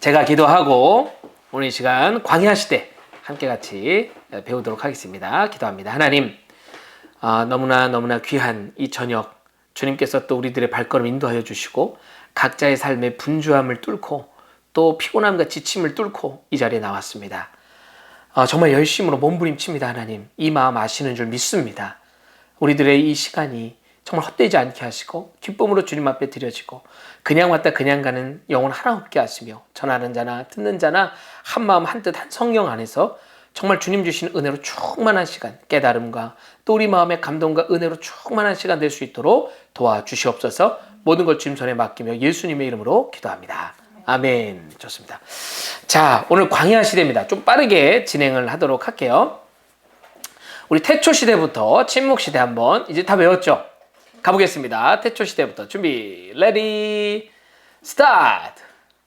제가 기도하고 오늘 이 시간 광야 시대 함께 같이 배우도록 하겠습니다. 기도합니다. 하나님, 너무나 귀한 이 저녁 주님께서 또 우리들의 발걸음 인도하여 주시고 각자의 삶의 분주함을 뚫고 또 피곤함과 지침을 뚫고 이 자리에 나왔습니다. 정말 열심으로 몸부림칩니다. 하나님, 이 마음 아시는 줄 믿습니다. 우리들의 이 시간이 정말 헛되지 않게 하시고 기쁨으로 주님 앞에 드려지고 그냥 왔다 그냥 가는 영혼 하나 없게 하시며 전하는 자나 듣는 자나 한 마음 한 뜻 한 성령 안에서 정말 주님 주신 은혜로 충만한 시간, 깨달음과 또 우리 마음의 감동과 은혜로 충만한 시간 될 수 있도록 도와주시옵소서. 모든 걸 주님 손에 맡기며 예수님의 이름으로 기도합니다. 아멘. 좋습니다. 자, 오늘 광야 시대입니다. 좀 빠르게 진행을 하도록 할게요. 우리 태초 시대부터 침묵 시대 한번 이제 다 외웠죠? 가보겠습니다. 태초 시대부터 준비, 레디, 스타트.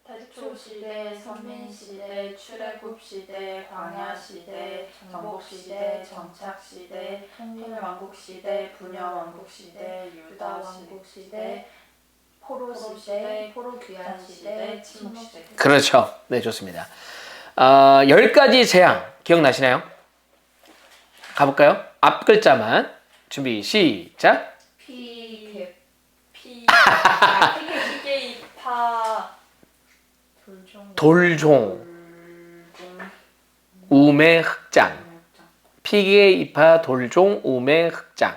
태초 시대, 선민 시대, 출애굽 시대, 광야 시대, 정복 시대, 정착 시대, 통일 왕국 시대, 분열 왕국 시대, 유다 왕국 시대, 포로 시대, 포로 귀환 시대, 침묵 시대. 그렇죠. 네, 좋습니다. 10가지 재앙 기억나시나요? 가볼까요? 앞 글자만 준비 시작. 피게 이파 돌종 우매 흑장. 피게 이파 돌종 우매 흑장.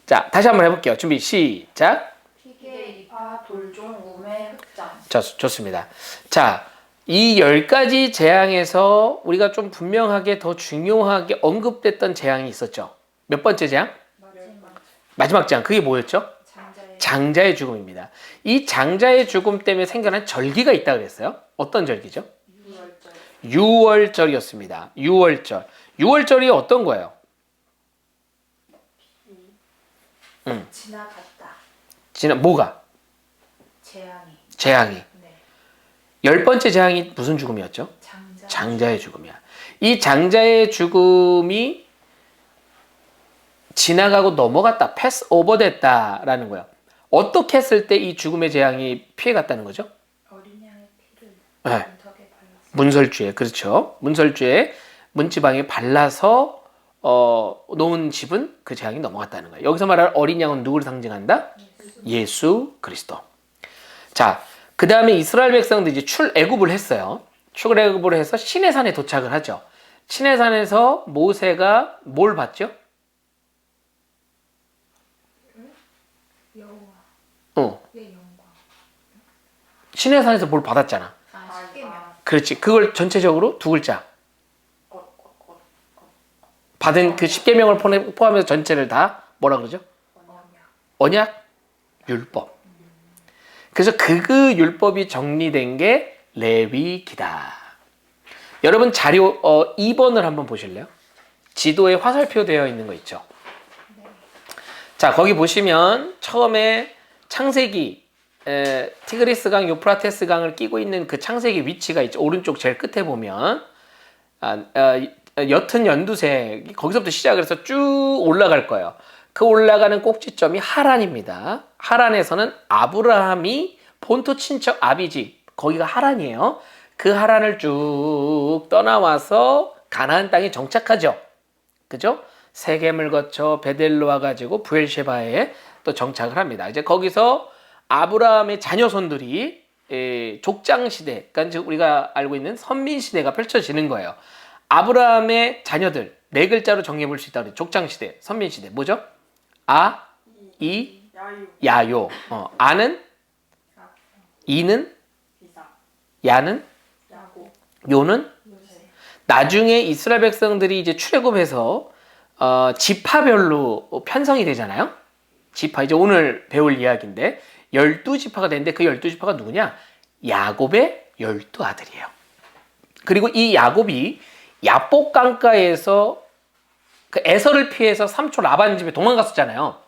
자, 다시 한번 해볼게요. 준비 시작. 피게 이파 돌종 우매 흑장. 좋습니다. 자, 이 10가지 재앙에서 우리가 좀 분명하게 더 중요하게 언급됐던 재앙이 있었죠. 몇 번째 재앙? 마지막 재앙. 그게 뭐였죠? 장자의 죽음입니다. 이 장자의 죽음 때문에 생겨난 절기가 있다고 그랬어요. 어떤 절기죠? 유월절이었습니다. 유월절. 유월절이 어떤 거예요? 지나갔다. 뭐가? 재앙이. 네. 10번째 재앙이 무슨 죽음이었죠? 장자의 죽음이야. 이 장자의 죽음이 지나가고 넘어갔다, 패스 오버 됐다라는 거예요. 어떻게 했을 때 이 죽음의 재앙이 피해갔다는 거죠? 어린 양의 피를 네. 문턱에 발랐어요. 문설주에, 그렇죠. 문설주에 문지방에 발라서 놓은 집은 그 재앙이 넘어갔다는 거예요. 여기서 말할 어린 양은 누구를 상징한다? 예수 그리스도. 자, 그 다음에 이스라엘 백성들이 이제 출애굽을 했어요. 출애굽을 해서 시내산에 도착을 하죠. 시내산에서 모세가 뭘 봤죠? 의 영광. 시내산에서 뭘 받았잖아. 십계명. 그렇지. 그걸 전체적으로 두 글자. 받은 그 십계명을 포함해서 전체를 다 뭐라 그러죠? 언약, 율법. 그래서 그 율법이 정리된 게 레위기다. 여러분 자료 2번을 한번 보실래요? 지도에 화살표 되어 있는 거 있죠? 자, 거기 보시면 처음에 창세기 티그리스 강, 유프라테스 강을 끼고 있는 그 창세기 위치가 있죠. 오른쪽 제일 끝에 보면 옅은 연두색, 거기서부터 시작을 해서 쭉 올라갈 거예요. 그 올라가는 꼭지점이 하란입니다. 하란에서는 아브라함이 본토 친척 아비집, 거기가 하란이에요. 그 하란을 쭉 떠나와서 가나안 땅에 정착하죠. 그죠? 세겜을 거쳐 베델로 와가지고 부엘셰바에 또 정착을 합니다. 이제 거기서 아브라함의 자녀손들이 족장 시대, 그러니까 우리가 알고 있는 선민 시대가 펼쳐지는 거예요. 아브라함의 자녀들 네 글자로 정리해 볼 수 있다. 족장 시대, 선민 시대 뭐죠? 아, 이, 야요. 아는, 이는, 야는, 요는. 나중에 이스라엘 백성들이 이제 출애굽해서 지파별로 편성이 되잖아요. 지파, 이제 오늘 배울 이야기인데 12지파가 되는데 그 12지파가 누구냐? 야곱의 12아들이에요. 그리고 이 야곱이 야복 강가에서 그 에서를 피해서 삼촌 라반 집에 도망갔었잖아요.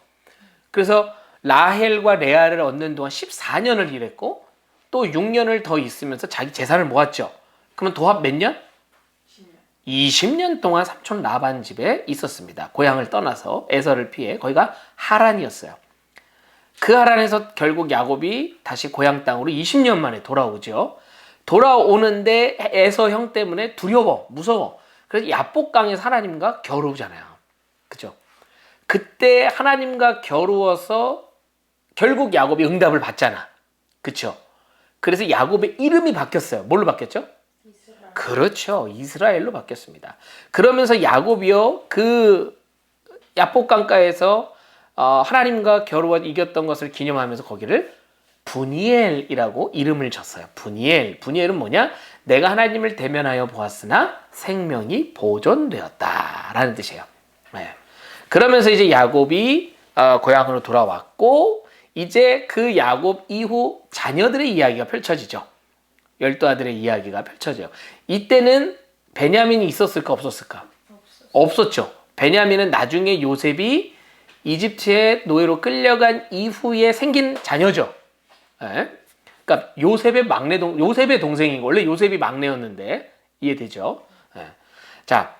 그래서 라헬과 레아를 얻는 동안 14년을 일했고 또 6년을 더 있으면서 자기 재산을 모았죠. 그러면 도합 몇 년? 20년 동안 삼촌 라반 집에 있었습니다. 고향을 떠나서 에서를 피해. 거기가 하란이었어요. 그 하란에서 결국 야곱이 다시 고향 땅으로 20년 만에 돌아오죠. 돌아오는데 에서 형 때문에 두려워, 무서워. 그래서 야복강에서 하나님과 겨루잖아요. 그죠? 그때 하나님과 겨루어서 결국 야곱이 응답을 받잖아. 그쵸? 그래서 야곱의 이름이 바뀌었어요. 뭘로 바뀌었죠? 이스라엘. 그렇죠. 이스라엘로 바뀌었습니다. 그러면서 야곱이요, 그 야복강가에서 하나님과 겨루어 이겼던 것을 기념하면서 거기를 분이엘이라고 이름을 졌어요. 분이엘. 분이엘은 뭐냐? 내가 하나님을 대면하여 보았으나 생명이 보존되었다라는 뜻이에요. 네. 그러면서 이제 야곱이 고향으로 돌아왔고, 이제 그 야곱 이후 자녀들의 이야기가 펼쳐지죠. 12아들의 이야기가 펼쳐져요. 이때는 베냐민이 있었을까 없었을까? 없었죠. 베냐민은 나중에 요셉이 이집트의 노예로 끌려간 이후에 생긴 자녀죠. 네. 그러니까 요셉의 동생인 거. 원래 요셉이 막내였는데 이해되죠? 네. 자,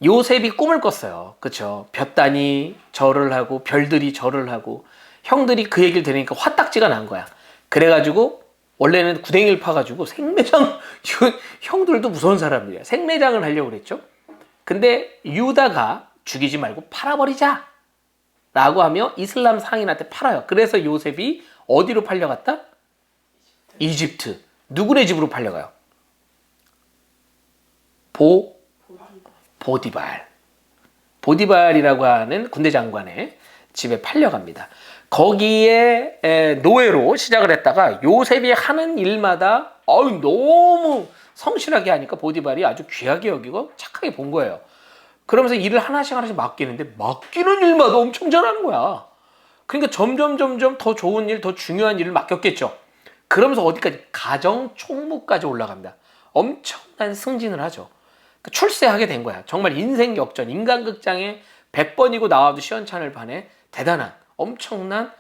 요셉이 꿈을 꿨어요. 그렇죠? 볕단이 절을 하고 별들이 절을 하고 형들이 그 얘기를 들으니까 화딱지가 난 거야. 그래가지고 원래는 구덩이를 파가지고 생매장 형들도 무서운 사람들이야. 생매장을 하려고 그랬죠. 근데 유다가 죽이지 말고 팔아버리자 라고 하며 이슬람 상인한테 팔아요. 그래서 요셉이 어디로 팔려갔다? 이집트. 누구네 집으로 팔려가요? 보디발. 보디발이라고 하는 군대 장관의 집에 팔려갑니다. 거기에 노예로 시작을 했다가 요셉이 하는 일마다 너무 성실하게 하니까 보디발이 아주 귀하게 여기고 착하게 본 거예요. 그러면서 일을 하나씩 맡기는데 맡기는 일마다 엄청 잘하는 거야. 그러니까 점점 더 좋은 일, 더 중요한 일을 맡겼겠죠. 그러면서 어디까지? 가정 총무까지 올라갑니다. 엄청난 승진을 하죠. 출세하게 된 거야. 정말 인생 역전, 인간극장에 100번이고 나와도 시원찮을 판에 대단한 엄청난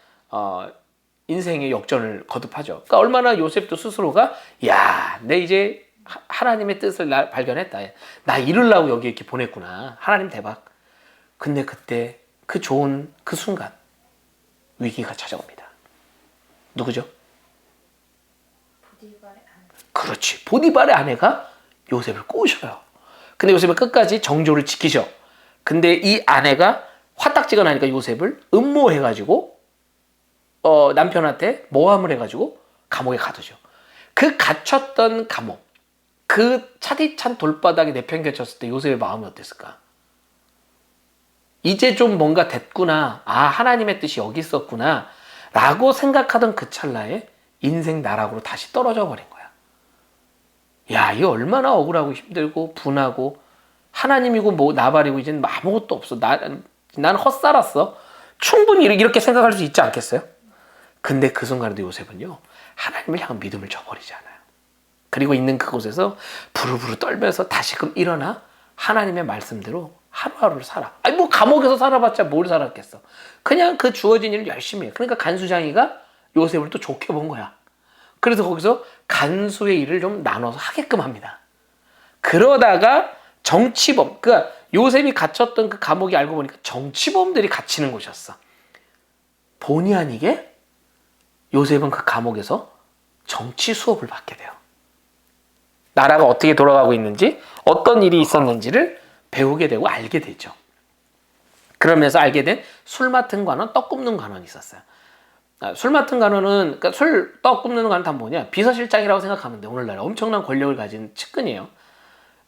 인생의 역전을 거듭하죠. 그러니까 얼마나 요셉도 스스로가 내 이제 하나님의 뜻을 발견했다. 나 이루려고 여기 이렇게 보냈구나. 하나님 대박. 근데 그때 그 좋은 그 순간 위기가 찾아옵니다. 누구죠? 보디발의 아내. 그렇지. 보디발의 아내가 요셉을 꼬셔요. 근데 요셉은 끝까지 정조를 지키셔. 근데 이 아내가 화딱지가 나니까 요셉을 음모해가지고 남편한테 모함을 해가지고 감옥에 가두죠. 그 갇혔던 감옥, 그 차디찬 돌바닥에 내팽개쳤을 때 요셉의 마음이 어땠을까? 이제 좀 뭔가 됐구나. 하나님의 뜻이 여기 있었구나. 라고 생각하던 그 찰나에 인생 나락으로 다시 떨어져 버린 거야. 이거 얼마나 억울하고 힘들고 분하고 하나님이고 뭐 나발이고 이제는 아무것도 없어. 나는 헛살았어. 충분히 이렇게 생각할 수 있지 않겠어요? 근데 그 순간에도 요셉은요, 하나님을 향한 믿음을 저버리잖아요. 그리고 있는 그곳에서 부르부르 떨면서 다시금 일어나 하나님의 말씀대로 하루하루를 살아. 뭐 감옥에서 살아봤자 뭘 살았겠어. 그냥 그 주어진 일을 열심히 해. 그러니까 간수장이가 요셉을 또 좋게 본 거야. 그래서 거기서 간수의 일을 좀 나눠서 하게끔 합니다. 그러다가 정치범, 그러니까 요셉이 갇혔던 그 감옥이 알고 보니까 정치범들이 갇히는 곳이었어. 본의 아니게 요셉은 그 감옥에서 정치 수업을 받게 돼요. 나라가 어떻게 돌아가고 있는지, 어떤 일이 있었는지를 배우게 되고 알게 되죠. 그러면서 알게 된 술 맡은 관원, 떡 굽는 관원이 있었어요. 술 맡은 관원은, 그러니까 떡 굽는 관원 다 뭐냐? 비서실장이라고 생각하면 돼. 오늘날 엄청난 권력을 가진 측근이에요.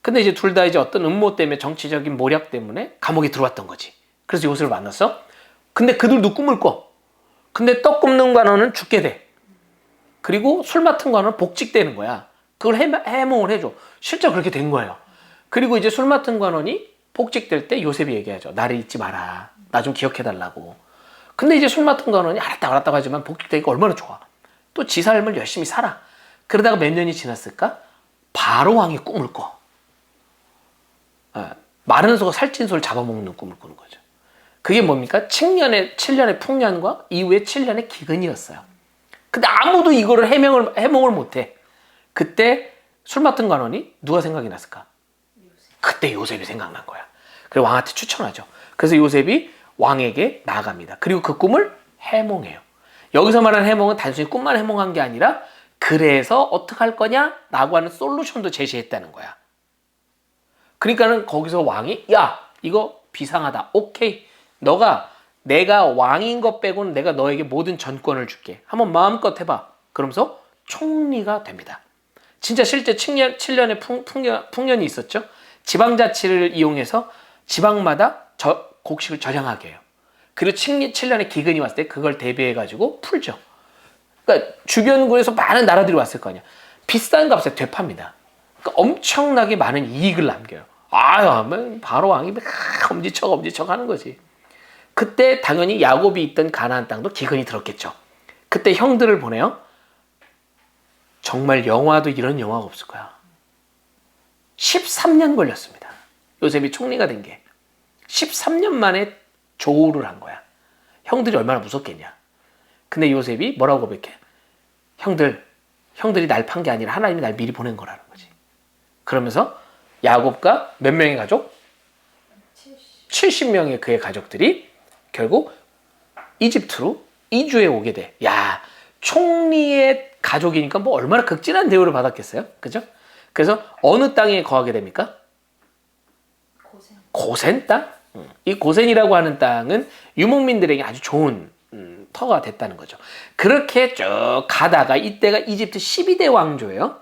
근데 이제 둘 다 이제 어떤 음모 때문에 정치적인 모략 때문에 감옥에 들어왔던 거지. 그래서 요셉을 만났어. 근데 그들도 꿈을 꿔. 근데 떡 굽는 관원은 죽게 돼. 그리고 술 맡은 관원은 복직되는 거야. 그걸 해몽을 해줘. 실제 그렇게 된 거예요. 그리고 이제 술 맡은 관원이 복직될 때 요셉이 얘기하죠. 나를 잊지 마라. 나 좀 기억해달라고. 근데 이제 술 맡은 관원이 알았다고 하지만 복직되니까 얼마나 좋아. 또 지 삶을 열심히 살아. 그러다가 몇 년이 지났을까? 바로 왕이 꿈을 꿔. 마른 소가 살찐 소를 잡아먹는 꿈을 꾸는 거죠. 그게 뭡니까? 7년의 풍년과 이후에 7년의 기근이었어요. 근데 아무도 이거를 해몽을 못해. 그때 술 맡은 관원이 누가 생각이 났을까? 그때 요셉이 생각난 거야. 그래서 왕한테 추천하죠. 그래서 요셉이 왕에게 나아갑니다. 그리고 그 꿈을 해몽해요. 여기서 말하는 해몽은 단순히 꿈만 해몽한 게 아니라 그래서 어떻게 할 거냐라고 하는 솔루션도 제시했다는 거야. 그러니까는 거기서 왕이 야 이거 비상하다. 오케이. 내가 왕인 것 빼고는 내가 너에게 모든 전권을 줄게. 한번 마음껏 해봐. 그러면서 총리가 됩니다. 진짜 실제 7년의 풍년이 있었죠. 지방자치를 이용해서 지방마다 곡식을 저장하게 해요. 그리고 7년의 기근이 왔을 때 그걸 대비해가지고 풀죠. 그러니까 주변국에서 많은 나라들이 왔을 거 아니야. 비싼 값에 되팝니다. 그러니까 엄청나게 많은 이익을 남겨요. 아유, 바로 왕이 엄지척 하는 거지. 그때 당연히 야곱이 있던 가나안 땅도 기근이 들었겠죠. 그때 형들을 보내요. 정말 영화도 이런 영화가 없을 거야. 13년 걸렸습니다. 요셉이 총리가 된 게. 13년 만에 조우를 한 거야. 형들이 얼마나 무섭겠냐. 근데 요셉이 뭐라고 고백해? 형들이 날 판 게 아니라 하나님이 날 미리 보낸 거라는 거지. 그러면서 야곱과 몇 명의 가족? 70명의 그의 가족들이 결국 이집트로 이주해 오게 돼. 야, 총리의 가족이니까 뭐 얼마나 극진한 대우를 받았겠어요? 그죠? 그래서 어느 땅에 거하게 됩니까? 고센 땅? 이 고센이라고 하는 땅은 유목민들에게 아주 좋은 터가 됐다는 거죠. 그렇게 쭉 가다가 이때가 이집트 12대 왕조예요.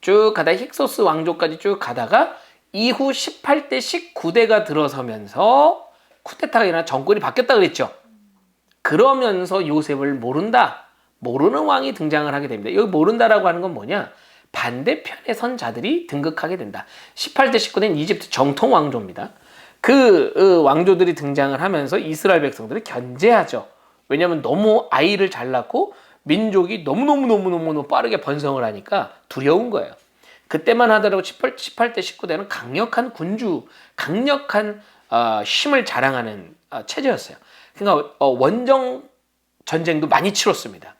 쭉 가다가 힉소스 왕조까지 쭉 가다가 이후 18대 19대가 들어서면서 쿠데타가 일어나 정권이 바뀌었다 그랬죠. 그러면서 요셉을 모르는 왕이 등장을 하게 됩니다. 여기 모른다라고 하는 건 뭐냐? 반대편에 선 자들이 등극하게 된다. 18대 19대는 이집트 정통 왕조입니다. 그 왕조들이 등장을 하면서 이스라엘 백성들을 견제하죠. 왜냐하면 너무 아이를 잘 낳고 민족이 너무너무 빠르게 번성을 하니까 두려운 거예요. 그때만 하더라도 18대 19대는 강력한 군주, 강력한 힘을 자랑하는 체제였어요. 그러니까 원정 전쟁도 많이 치렀습니다.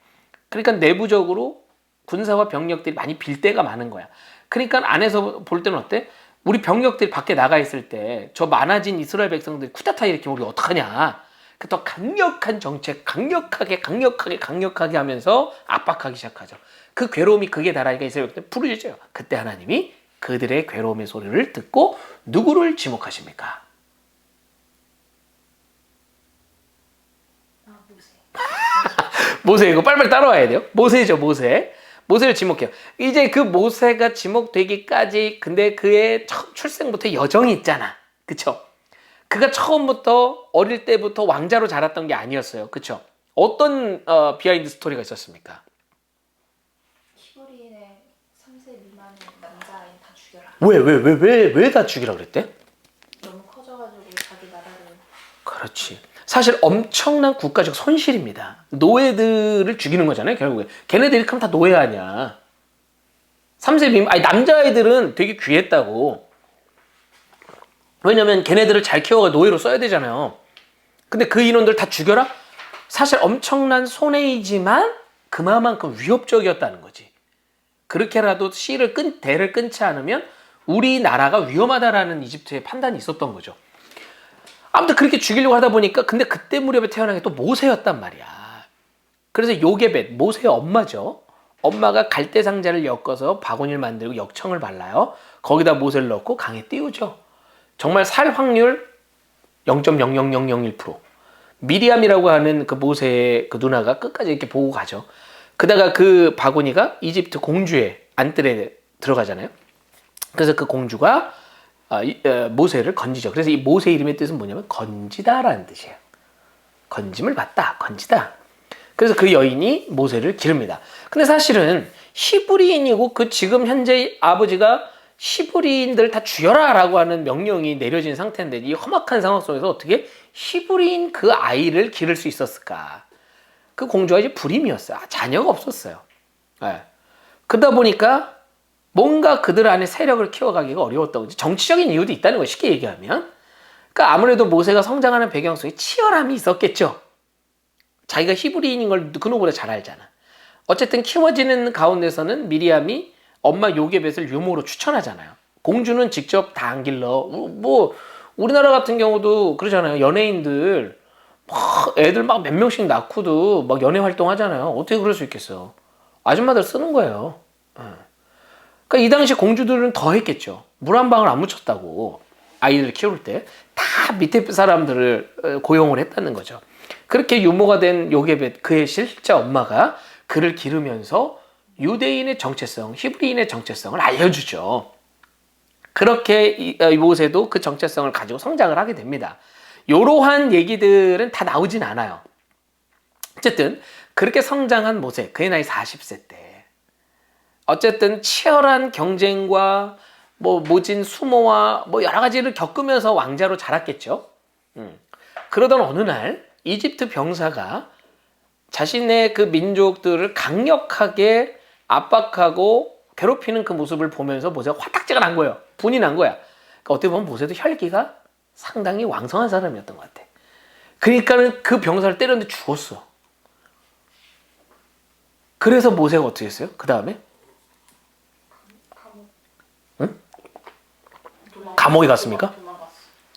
그러니까 내부적으로 군사와 병력들이 많이 빌 때가 많은 거야. 그러니까 안에서 볼 때는 어때? 우리 병력들이 밖에 나가 있을 때 저 많아진 이스라엘 백성들이 쿠데타 일으키면 우리 어떡하냐. 그 더 강력한 정책, 강력하게 하면서 압박하기 시작하죠. 그 괴로움이 극에 달하니까 이스라엘 백성들이 부르짖어요. 그때 하나님이 그들의 괴로움의 소리를 듣고 누구를 지목하십니까? 모세. 이거 빨리빨리 따라와야 돼요. 모세죠, 모세. 모세를 지목해요. 이제 그 모세가 지목되기까지 근데 그의 출생부터 여정이 있잖아. 그쵸? 그가 처음부터 어릴 때부터 왕자로 자랐던 게 아니었어요. 그쵸? 어떤 비하인드 스토리가 있었습니까? 히브리인의 3세 미만의 남자아이 다 죽여라. 왜 다 죽이라 그랬대? 너무 커져가지고 자기 나라를. 그렇지. 사실 엄청난 국가적 손실입니다. 노예들을 죽이는 거잖아요, 결국에. 걔네들이 그럼 다 노예 아니야. 3세 미만, 아니, 남자아이들은 되게 귀했다고. 왜냐면 걔네들을 잘 키워가 노예로 써야 되잖아요. 근데 그 인원들 다 죽여라? 사실 엄청난 손해이지만 그만큼 위협적이었다는 거지. 그렇게라도 대를 끊지 않으면 우리나라가 위험하다라는 이집트의 판단이 있었던 거죠. 아무튼 그렇게 죽이려고 하다 보니까 근데 그때 무렵에 태어난 게 또 모세였단 말이야. 그래서 요게벳, 모세의 엄마죠. 엄마가 갈대 상자를 엮어서 바구니를 만들고 역청을 발라요. 거기다 모세를 넣고 강에 띄우죠. 정말 살 확률 0.00001%. 미리암이라고 하는 그 모세의 그 누나가 끝까지 이렇게 보고 가죠. 그다가 그 바구니가 이집트 공주의 안뜰에 들어가잖아요. 그래서 그 공주가 모세를 건지죠. 그래서 이 모세 이름의 뜻은 뭐냐면 건지다라는 뜻이에요. 건짐을 받다, 건지다. 그래서 그 여인이 모세를 기릅니다. 근데 사실은 히브리인이고 그 지금 현재 아버지가 히브리인들 다 죽여라 라고 하는 명령이 내려진 상태인데 이 험악한 상황 속에서 어떻게 히브리인 그 아이를 기를 수 있었을까? 그 공주가 이제 불임이었어요. 자녀가 없었어요. 네. 그러다 보니까 뭔가 그들 안에 세력을 키워가기가 어려웠다고. 정치적인 이유도 있다는 거예요. 쉽게 얘기하면. 그러니까 아무래도 모세가 성장하는 배경 속에 치열함이 있었겠죠. 자기가 히브리인인 걸 그 누구보다 잘 알잖아. 어쨌든 키워지는 가운데서는 미리암이 엄마 요게벳을 유모로 추천하잖아요. 공주는 직접 다 안 길러. 뭐 우리나라 같은 경우도 그러잖아요. 연예인들 막 애들 막 몇 명씩 낳고도 막 연애 활동하잖아요. 어떻게 그럴 수 있겠어? 아줌마들 쓰는 거예요. 그러니까 이 당시 공주들은 더 했겠죠. 물 한 방울 안 묻혔다고 아이들 키울 때 다 밑에 사람들을 고용을 했다는 거죠. 그렇게 유모가 된 요게벳 그의 실제 엄마가 그를 기르면서 유대인의 정체성, 히브리인의 정체성을 알려주죠. 그렇게 이 모세도 그 정체성을 가지고 성장을 하게 됩니다. 이러한 얘기들은 다 나오진 않아요. 어쨌든 그렇게 성장한 모세, 그의 나이 40세 때 어쨌든 치열한 경쟁과 모진 수모와 여러 가지를 겪으면서 왕자로 자랐겠죠. 그러던 어느 날 이집트 병사가 자신의 그 민족들을 강력하게 압박하고 괴롭히는 그 모습을 보면서 모세가 화딱지가 난 거예요. 분이 난 거야. 그러니까 어떻게 보면 모세도 혈기가 상당히 왕성한 사람이었던 것 같아. 그러니까는 그 병사를 때렸는데 죽었어. 그래서 모세가 어떻게 했어요? 그 다음에? 응? 감옥에 갔습니까?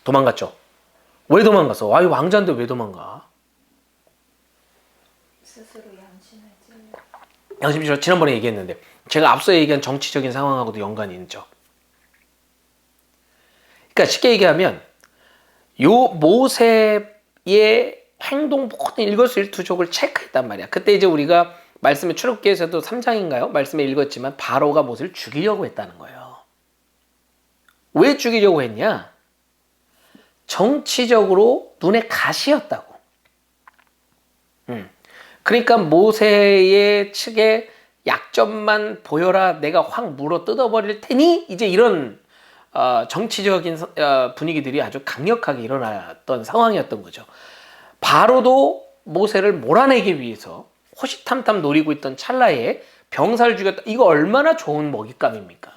도망갔죠. 왜 도망갔어? 아이 왕자인데 왜 도망가? 스스로 양심을 찔러. 양심적으로 지난번에 얘기했는데 제가 앞서 얘기한 정치적인 상황하고도 연관이 있죠. 그러니까 쉽게 얘기하면 요 모세의 행동 모든 일거수일투족을 체크했단 말이야. 그때 이제 우리가 말씀의 출애굽기에서도 3장인가요? 말씀에 읽었지만 바로가 모세를 죽이려고 했다는 거예요. 왜 죽이려고 했냐? 정치적으로 눈에 가시였다고. 그러니까 모세의 측에 약점만 보여라, 내가 확 물어 뜯어버릴 테니, 이제 이런 정치적인 분위기들이 아주 강력하게 일어났던 상황이었던 거죠. 바로도 모세를 몰아내기 위해서 호시탐탐 노리고 있던 찰나에 병사를 죽였다. 이거 얼마나 좋은 먹잇감입니까?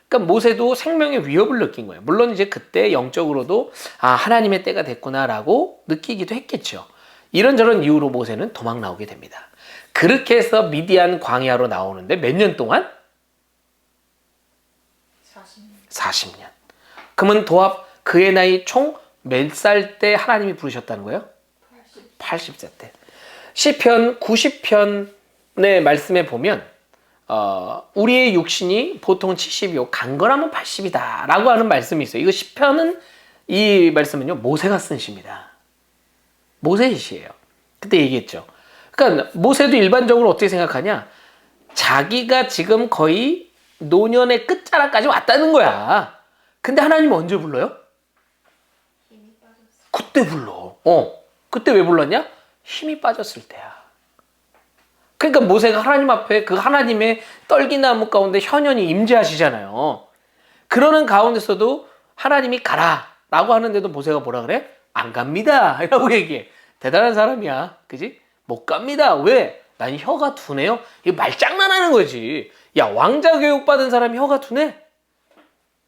그러니까 모세도 생명의 위협을 느낀 거예요. 물론 이제 그때 영적으로도 하나님의 때가 됐구나라고 느끼기도 했겠죠. 이런저런 이유로 모세는 도망 나오게 됩니다. 그렇게 해서 미디안 광야로 나오는데 몇 년 동안? 40년. 그러면 도합 그의 나이 총 몇 살 때 하나님이 부르셨다는 거예요? 80세 때. 시편 90편의 말씀에 보면 우리의 육신이 보통 70이요 강건하면 80이다 라고 하는 말씀이 있어요. 이거 시편은 이 말씀은요 모세가 쓴 시입니다. 모세의 시예요. 그때 얘기했죠. 그러니까 모세도 일반적으로 어떻게 생각하냐, 자기가 지금 거의 노년의 끝자락까지 왔다는 거야. 근데 하나님은 언제 불러요? 힘이 빠졌어. 그때 불러. 그때 왜 불렀냐? 힘이 빠졌을 때야. 그러니까 모세가 하나님 앞에 그 하나님의 떨기나무 가운데 현연히 임재하시잖아요. 그러는 가운데서도 하나님이 가라 라고 하는데도 모세가 뭐라 그래? 안 갑니다 라고 얘기해. 대단한 사람이야. 그지? 못 갑니다. 왜? 난 혀가 둔해요. 이거 말장난하는 거지. 야, 왕자 교육 받은 사람이 혀가 둔해?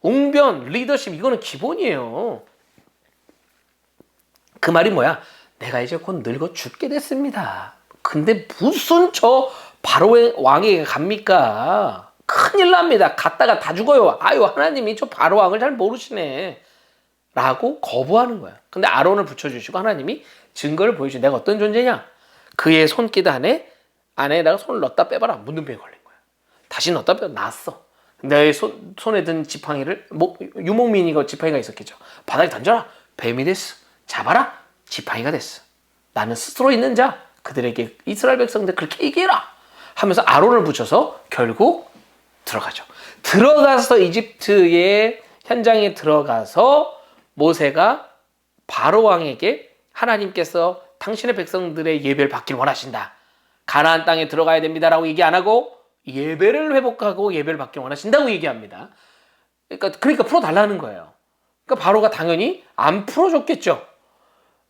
웅변, 리더십 이거는 기본이에요. 그 말이 뭐야? 내가 이제 곧 늙어 죽게 됐습니다. 근데 무슨 저 바로의 왕에게 갑니까? 큰일 납니다. 갔다가 다 죽어요. 아유, 하나님이 저 바로 왕을 잘 모르시네 라고 거부하는 거야. 근데 아론을 붙여주시고 하나님이 증거를 보여주죠. 내가 어떤 존재냐? 그의 손길 안에다가 손을 넣었다 빼봐라. 문둥병이 걸린 거야. 다시 넣었다 빼봐. 났어. 내 손에 든 지팡이를 유목민이가 지팡이가 있었겠죠. 바닥에 던져라. 뱀이 됐어. 잡아라. 지팡이가 됐어. 나는 스스로 있는 자 그들에게 이스라엘 백성들 그렇게 얘기해라 하면서 아론을 붙여서 결국 들어가죠. 들어가서 이집트의 현장에 들어가서 모세가 바로 왕에게 하나님께서 당신의 백성들의 예배를 받길 원하신다. 가나안 땅에 들어가야 됩니다라고 얘기 안 하고 예배를 회복하고 예배를 받길 원하신다고 얘기합니다. 그러니까 풀어달라는 거예요. 그러니까 바로가 당연히 안 풀어줬겠죠.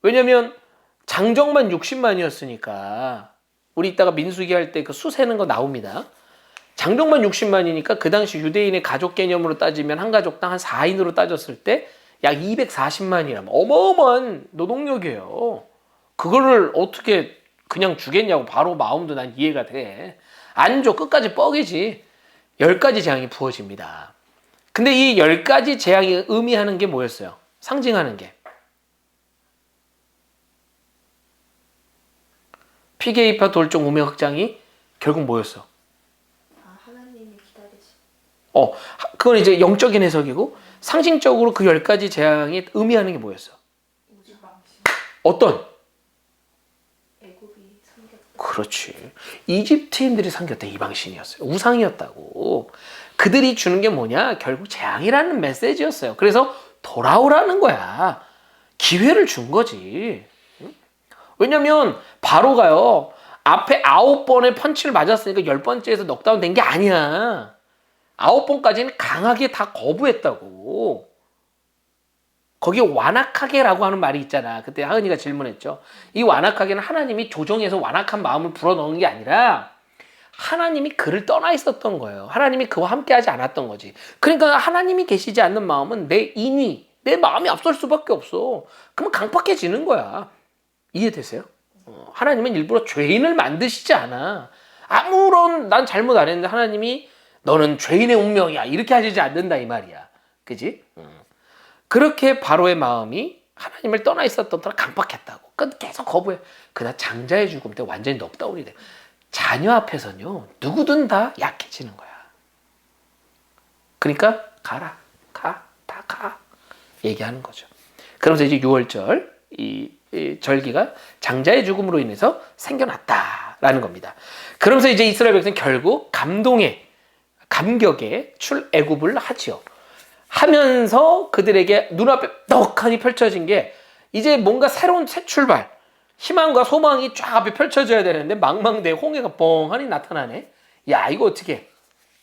왜냐면 장정만 60만이었으니까 우리 이따가 민수기 할 때 그 수 세는 거 나옵니다. 장정만 60만이니까 그 당시 유대인의 가족 개념으로 따지면 한 가족당 한 4인으로 따졌을 때 약 240만이라면 어마어마한 노동력이에요. 그거를 어떻게 그냥 주겠냐고 바로 마음도 난 이해가 돼. 안 줘. 끝까지 뻐기지. 10가지 재앙이 부어집니다. 근데 이 10가지 재앙이 의미하는 게 뭐였어요? 상징하는 게. 피게이파 돌종 우매 확장이 결국 뭐였어? 그건 이제 영적인 해석이고 상징적으로 그 10가지 재앙이 의미하는 게 뭐였어? 우주방식. 어떤? 애굽이 섬겼다. 그렇지. 이집트인들이 섬겼던 이방신이었어요. 우상이었다고. 그들이 주는 게 뭐냐? 결국 재앙이라는 메시지였어요. 그래서 돌아오라는 거야. 기회를 준 거지. 응? 왜냐면 바로가요. 앞에 9번의 펀치를 맞았으니까 10번째에서 넉다운 된 게 아니야. 9번까지는 강하게 다 거부했다고. 거기에 완악하게라고 하는 말이 있잖아. 그때 하은이가 질문했죠. 이 완악하게는 하나님이 조정해서 완악한 마음을 불어넣은 게 아니라 하나님이 그를 떠나 있었던 거예요. 하나님이 그와 함께하지 않았던 거지. 그러니까 하나님이 계시지 않는 마음은 내 인위, 내 마음이 앞설 수밖에 없어. 그러면 강팍해지는 거야. 이해되세요? 하나님은 일부러 죄인을 만드시지 않아. 아무런 난 잘못 안 했는데 하나님이 너는 죄인의 운명이야 이렇게 하시지 않는다 이 말이야. 그지? 그렇게 바로의 마음이 하나님을 떠나 있었던 터라 강팍했다고. 계속 거부해. 그러다 장자의 죽음 때 완전히 넉다운이 돼. 자녀 앞에서는요 누구든 다 약해지는 거야. 그러니까 가라, 다 가 얘기하는 거죠. 그러면서 이제 6월절 이 절기가 장자의 죽음으로 인해서 생겨났다라는 겁니다. 그러면서 이제 이스라엘 백성은 결국 감격에 출애굽을 하지요. 하면서 그들에게 눈앞에 떡하니 펼쳐진 게 이제 뭔가 새로운 새 출발, 희망과 소망이 쫙 앞에 펼쳐져야 되는데 망망대해 홍해가 뻥하니 나타나네. 야 이거 어떻게?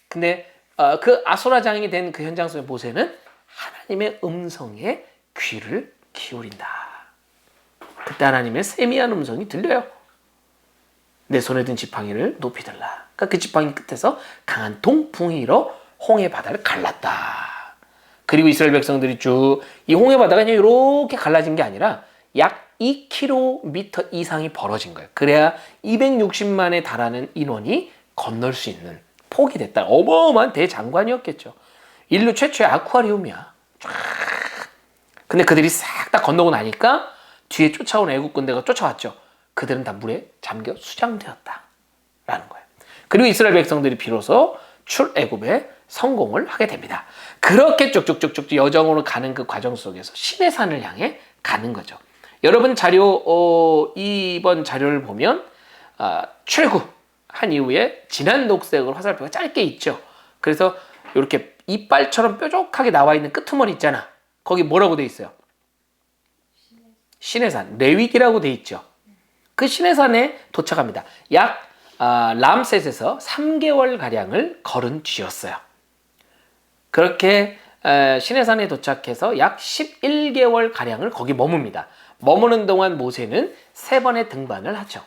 근데 그 아수라장이 된 그 현장 속의 모세는 하나님의 음성에 귀를 기울인다. 그때 하나님의 세미한 음성이 들려요. 내 손에 든 지팡이를 높이 들라. 그러니까 그 지팡이 끝에서 강한 동풍이 일어 홍해 바다를 갈랐다. 그리고 이스라엘 백성들이 쭉 이 홍해 바다가 그냥 이렇게 갈라진 게 아니라 약 2km 이상이 벌어진 거예요. 그래야 260만에 달하는 인원이 건널 수 있는 폭이 됐다. 어마어마한 대장관이었겠죠. 인류 최초의 아쿠아리움이야. 쫙. 근데 그들이 싹 다 건너고 나니까 뒤에 쫓아온 애국 군대가 쫓아왔죠. 그들은 다 물에 잠겨 수장되었다. 라는 거예요. 그리고 이스라엘 백성들이 비로소 출애굽에 성공을 하게 됩니다. 그렇게 쭉쭉쭉쭉 여정으로 가는 그 과정 속에서 신의 산을 향해 가는 거죠. 여러분 이번 자료를 보면 출애굽한 이후에 진한 녹색으로 화살표가 짧게 있죠. 그래서 이렇게 이빨처럼 뾰족하게 나와 있는 끄트머리 있잖아. 거기 뭐라고 돼 있어요? 신의 산, 레위기라고 돼 있죠. 그 신의 산에 도착합니다. 약 람셋에서 3개월 가량을 걸은 뒤였어요. 그렇게 신의 산에 도착해서 약 11개월 가량을 거기 머뭅니다. 머무는 동안 모세는 3번의 등반을 하죠.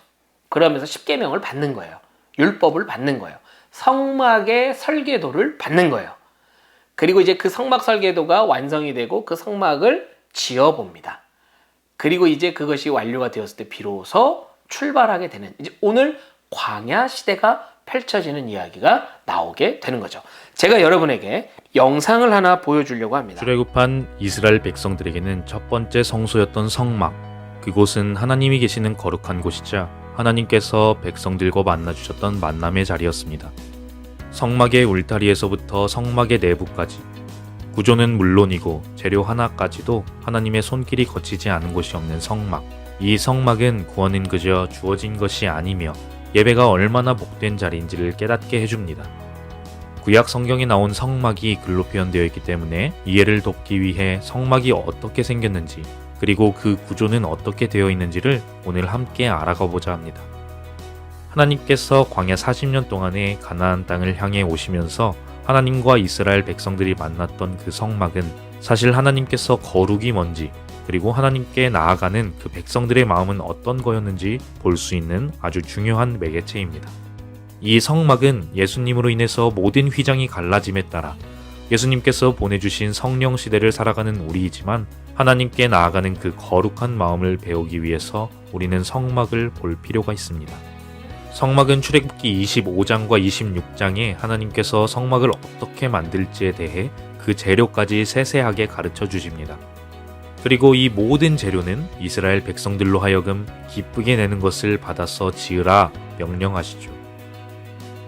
그러면서 10계명을 받는 거예요. 율법을 받는 거예요. 성막의 설계도를 받는 거예요. 그리고 이제 그 성막 설계도가 완성이 되고 그 성막을 지어봅니다. 그리고 이제 그것이 완료가 되었을 때 비로소 출발하게 되는 이제 오늘 광야 시대가 펼쳐지는 이야기가 나오게 되는 거죠. 제가 여러분에게 영상을 하나 보여주려고 합니다. 출애굽한 이스라엘 백성들에게는 첫 번째 성소였던 성막, 그곳은 하나님이 계시는 거룩한 곳이자 하나님께서 백성들과 만나주셨던 만남의 자리였습니다. 성막의 울타리에서부터 성막의 내부까지, 구조는 물론이고 재료 하나까지도 하나님의 손길이 거치지 않은 곳이 없는 성막. 이 성막은 구원은 그저 주어진 것이 아니며 예배가 얼마나 복된 자리인지를 깨닫게 해줍니다. 구약 성경에 나온 성막이 글로 표현되어 있기 때문에 이해를 돕기 위해 성막이 어떻게 생겼는지 그리고 그 구조는 어떻게 되어 있는지를 오늘 함께 알아가 보자 합니다. 하나님께서 광야 40년 동안의 가나안 땅을 향해 오시면서 하나님과 이스라엘 백성들이 만났던 그 성막은 사실 하나님께서 거룩이 뭔지 그리고 하나님께 나아가는 그 백성들의 마음은 어떤 거였는지 볼 수 있는 아주 중요한 매개체입니다. 이 성막은 예수님으로 인해서 모든 휘장이 갈라짐에 따라 예수님께서 보내주신 성령 시대를 살아가는 우리이지만 하나님께 나아가는 그 거룩한 마음을 배우기 위해서 우리는 성막을 볼 필요가 있습니다. 성막은 출애굽기 25장과 26장에 하나님께서 성막을 어떻게 만들지에 대해 그 재료까지 세세하게 가르쳐 주십니다. 그리고 이 모든 재료는 이스라엘 백성들로 하여금 기쁘게 내는 것을 받아서 지으라 명령하시죠.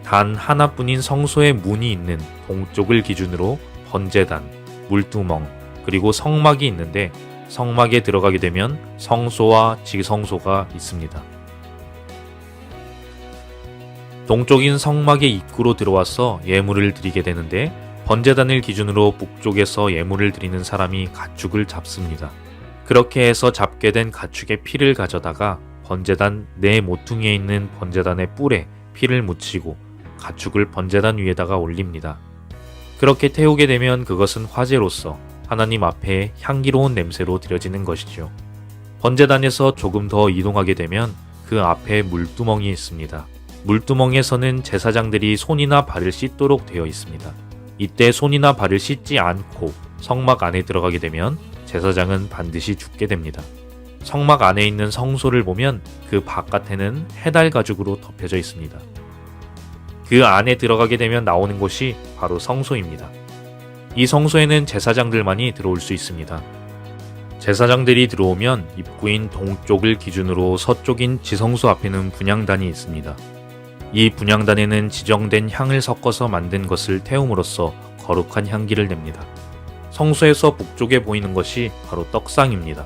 단 하나뿐인 성소의 문이 있는 동쪽을 기준으로 번제단, 물두멍, 그리고 성막이 있는데 성막에 들어가게 되면 성소와 지성소가 있습니다. 동쪽인 성막의 입구로 들어와서 예물을 드리게 되는데 번제단을 기준으로 북쪽에서 예물을 드리는 사람이 가축을 잡습니다. 그렇게 해서 잡게 된 가축의 피를 가져다가 번제단 네 모퉁이에 있는 번제단의 뿔에 피를 묻히고 가축을 번제단 위에다가 올립니다. 그렇게 태우게 되면 그것은 화제로서 하나님 앞에 향기로운 냄새로 드려지는 것이죠. 번제단에서 조금 더 이동하게 되면 그 앞에 물두멍이 있습니다. 물두멍에서는 제사장들이 손이나 발을 씻도록 되어 있습니다. 이때 손이나 발을 씻지 않고 성막 안에 들어가게 되면 제사장은 반드시 죽게 됩니다. 성막 안에 있는 성소를 보면 그 바깥에는 해달 가죽으로 덮여져 있습니다. 그 안에 들어가게 되면 나오는 곳이 바로 성소입니다. 이 성소에는 제사장들만이 들어올 수 있습니다. 제사장들이 들어오면 입구인 동쪽을 기준으로 서쪽인 지성소 앞에는 분향단이 있습니다. 이 분향단에는 지정된 향을 섞어서 만든 것을 태움으로써 거룩한 향기를 냅니다. 성소에서 북쪽에 보이는 것이 바로 떡상입니다.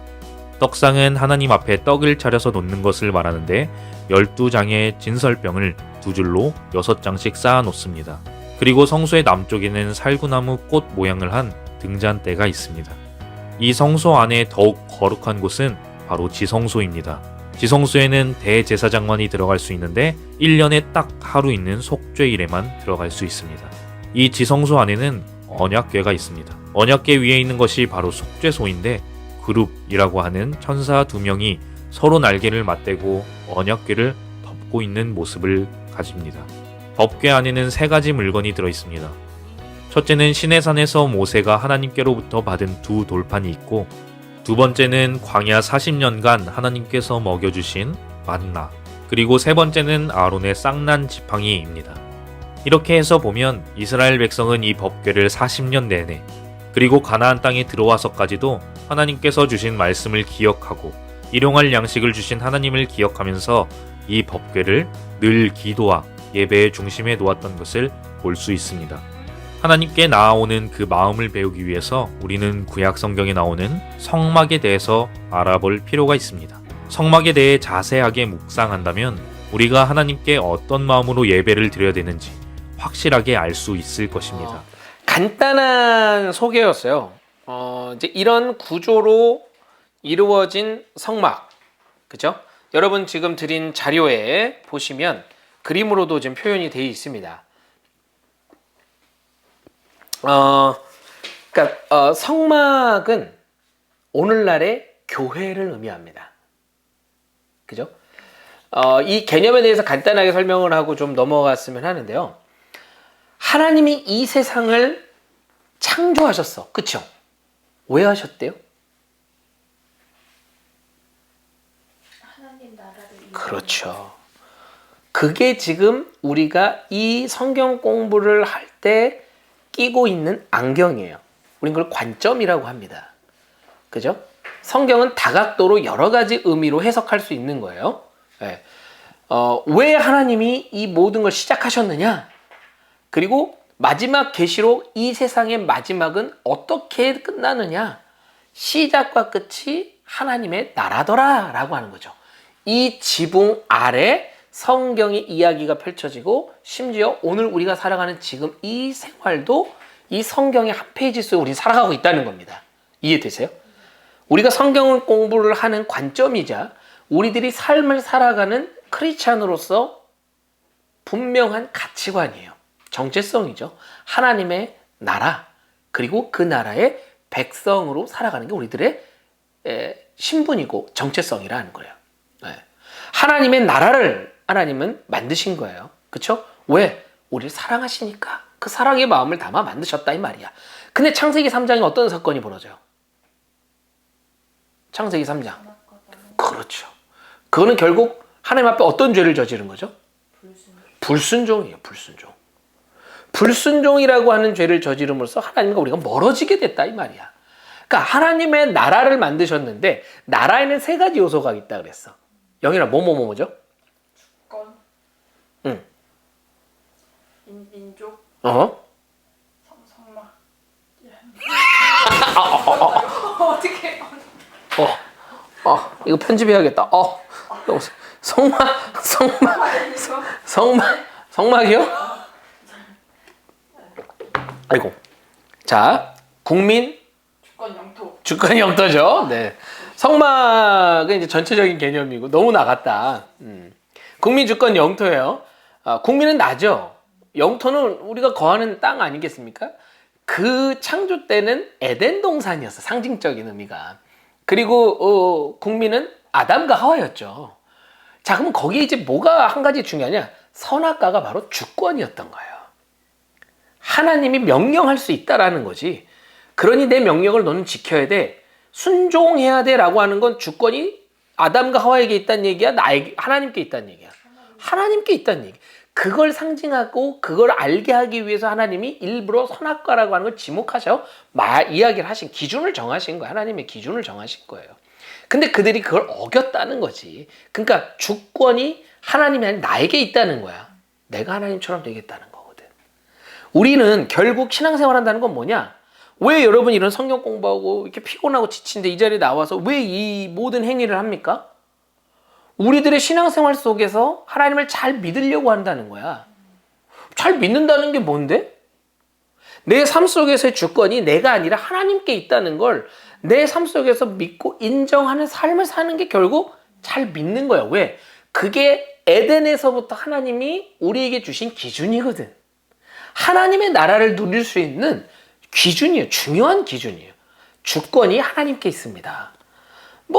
떡상은 하나님 앞에 떡을 차려서 놓는 것을 말하는데 12장의 진설병을 두 줄로 6장씩 쌓아 놓습니다. 그리고 성소의 남쪽에는 살구나무 꽃 모양을 한 등잔대가 있습니다. 이 성소 안에 더욱 거룩한 곳은 바로 지성소입니다. 지성소에는 대제사장만이 들어갈 수 있는데 1년에 딱 하루 있는 속죄일에만 들어갈 수 있습니다. 이 지성소 안에는 언약궤가 있습니다. 언약궤 위에 있는 것이 바로 속죄소인데 그룹이라고 하는 천사 2명이 서로 날개를 맞대고 언약궤를 덮고 있는 모습을 가집니다. 법궤 안에는 3가지 물건이 들어있습니다. 첫째는 시내산에서 모세가 하나님께로부터 받은 2 돌판이 있고 두 번째는 광야 40년간 하나님께서 먹여주신 만나, 그리고 세 번째는 아론의 쌍난 지팡이입니다. 이렇게 해서 보면 이스라엘 백성은 이 법궤를 40년 내내 그리고 가나안 땅에 들어와서까지도 하나님께서 주신 말씀을 기억하고 일용할 양식을 주신 하나님을 기억하면서 이 법궤를 늘 기도와 예배의 중심에 놓았던 것을 볼 수 있습니다. 하나님께 나아오는 그 마음을 배우기 위해서 우리는 구약 성경에 나오는 성막에 대해서 알아볼 필요가 있습니다. 성막에 대해 자세하게 묵상한다면 우리가 하나님께 어떤 마음으로 예배를 드려야 되는지 확실하게 알 수 있을 것입니다. 간단한 소개였어요. 이제 이런 구조로 이루어진 성막, 그죠? 여러분 지금 드린 자료에 보시면 그림으로도 지금 표현이 되어 있습니다. 그러니까 성막은 오늘날의 교회를 의미합니다. 그죠? 이 개념에 대해서 간단하게 설명을 하고 좀 넘어갔으면 하는데요. 하나님이 이 세상을 창조하셨어. 그쵸? 왜 하셨대요? 하나님 나라를 그렇죠. 그게 지금 우리가 이 성경 공부를 할 때 끼고 있는 안경이에요. 우린 그걸 관점이라고 합니다. 그죠? 성경은 다각도로 여러 가지 의미로 해석할 수 있는 거예요. 네. 왜 하나님이 이 모든 걸 시작하셨느냐? 그리고 마지막 계시록 이 세상의 마지막은 어떻게 끝나느냐? 시작과 끝이 하나님의 나라더라 라고 하는 거죠. 이 지붕 아래 성경의 이야기가 펼쳐지고 심지어 오늘 우리가 살아가는 지금 이 생활도 이 성경의 한 페이지 속에 우리 살아가고 있다는 겁니다. 이해되세요? 우리가 성경을 공부를 하는 관점이자 우리들이 삶을 살아가는 크리스찬으로서 분명한 가치관이에요. 정체성이죠. 하나님의 나라 그리고 그 나라의 백성으로 살아가는 게 우리들의 신분이고 정체성이라는 거예요. 네. 하나님의 나라를 하나님은 만드신 거예요. 그렇죠? 왜? 우리를 사랑하시니까 그 사랑의 마음을 담아 만드셨다 이 말이야. 근데 창세기 3장에 어떤 사건이 벌어져요? 창세기 3장. 그렇죠. 그거는 결국 하나님 앞에 어떤 죄를 저지른 거죠? 불순종이에요. 불순종. 불순종이라고 하는 죄를 저지름으로써 하나님과 우리가 멀어지게 됐다 이 말이야. 그러니까 하나님의 나라를 만드셨는데 나라에는 3가지 요소가 있다 그랬어. 영희라 뭐죠? 주권, 응. 민족 어? 성막 어떻게 이거 편집해야겠다. 성막이요? 아이고. 자, 국민 주권 영토 주권 영토죠. 네. 성막은 이제 전체적인 개념이고 너무 나갔다. 국민 주권 영토예요. 국민은 나죠. 영토는 우리가 거하는 땅 아니겠습니까? 그 창조 때는 에덴 동산이었어. 상징적인 의미가. 그리고 국민은 아담과 하와였죠. 자, 그럼 거기에 이제 뭐가 한 가지 중요하냐? 선악과가 바로 주권이었던 거예요. 하나님이 명령할 수 있다라는 거지. 그러니 내 명령을 너는 지켜야 돼. 순종해야 돼 라고 하는 건 주권이 아담과 하와에게 있다는 얘기야? 나에게, 하나님께 있다는 얘기야? 하나님께 있다는 얘기. 그걸 상징하고 그걸 알게 하기 위해서 하나님이 일부러 선악과라고 하는 걸 지목하셔 이야기를 하신, 기준을 정하신 거예요. 하나님의 기준을 정하신 거예요. 근데 그들이 그걸 어겼다는 거지. 그러니까 주권이 하나님이 아닌 나에게 있다는 거야. 내가 하나님처럼 되겠다는 거거든. 우리는 결국 신앙생활 한다는 건 뭐냐? 왜 여러분 이런 성경 공부하고 이렇게 피곤하고 지친데 이 자리에 나와서 왜 이 모든 행위를 합니까? 우리들의 신앙생활 속에서 하나님을 잘 믿으려고 한다는 거야. 잘 믿는다는 게 뭔데? 내 삶 속에서의 주권이 내가 아니라 하나님께 있다는 걸 내 삶 속에서 믿고 인정하는 삶을 사는 게 결국 잘 믿는 거야. 왜? 그게 에덴에서부터 하나님이 우리에게 주신 기준이거든. 하나님의 나라를 누릴 수 있는 기준이에요. 중요한 기준이에요. 주권이 하나님께 있습니다.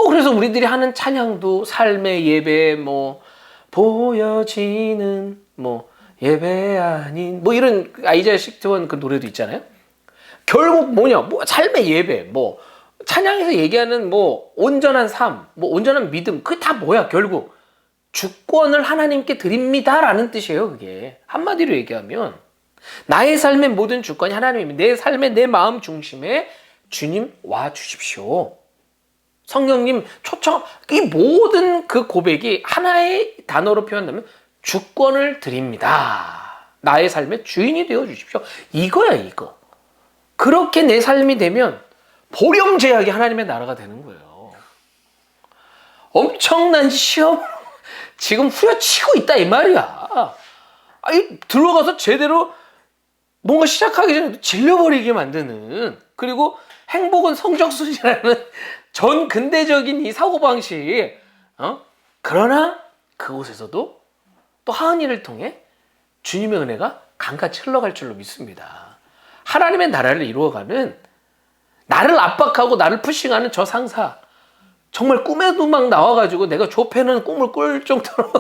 그래서 우리들이 하는 찬양도 삶의 예배, 보여지는, 예배 아닌, 이런 아이자야 61 그 노래도 있잖아요. 결국 뭐냐? 삶의 예배, 찬양에서 얘기하는 온전한 삶, 온전한 믿음, 그게 다 뭐야? 결국 주권을 하나님께 드립니다라는 뜻이에요. 그게 한마디로 얘기하면 나의 삶의 모든 주권이 하나님입니다. 내 삶의 내 마음 중심에 주님 와 주십시오. 성령님 초청, 이 모든 그 고백이 하나의 단어로 표현하면 주권을 드립니다. 나의 삶의 주인이 되어 주십시오. 이거야, 이거. 그렇게 내 삶이 되면 보렴제약이 하나님의 나라가 되는 거예요. 엄청난 시험 지금 후려치고 있다 이 말이야. 들어가서 제대로 뭔가 시작하기 전에 질려버리게 만드는, 그리고 행복은 성적순이라는 전 근대적인 이 사고방식. 그러나 그곳에서도 또 하은이를 통해 주님의 은혜가 강같이 흘러갈 줄로 믿습니다. 하나님의 나라를 이루어가는, 나를 압박하고 나를 푸싱하는 저 상사, 정말 꿈에도 막 나와가지고 내가 좁혀는 꿈을 꿀 정도로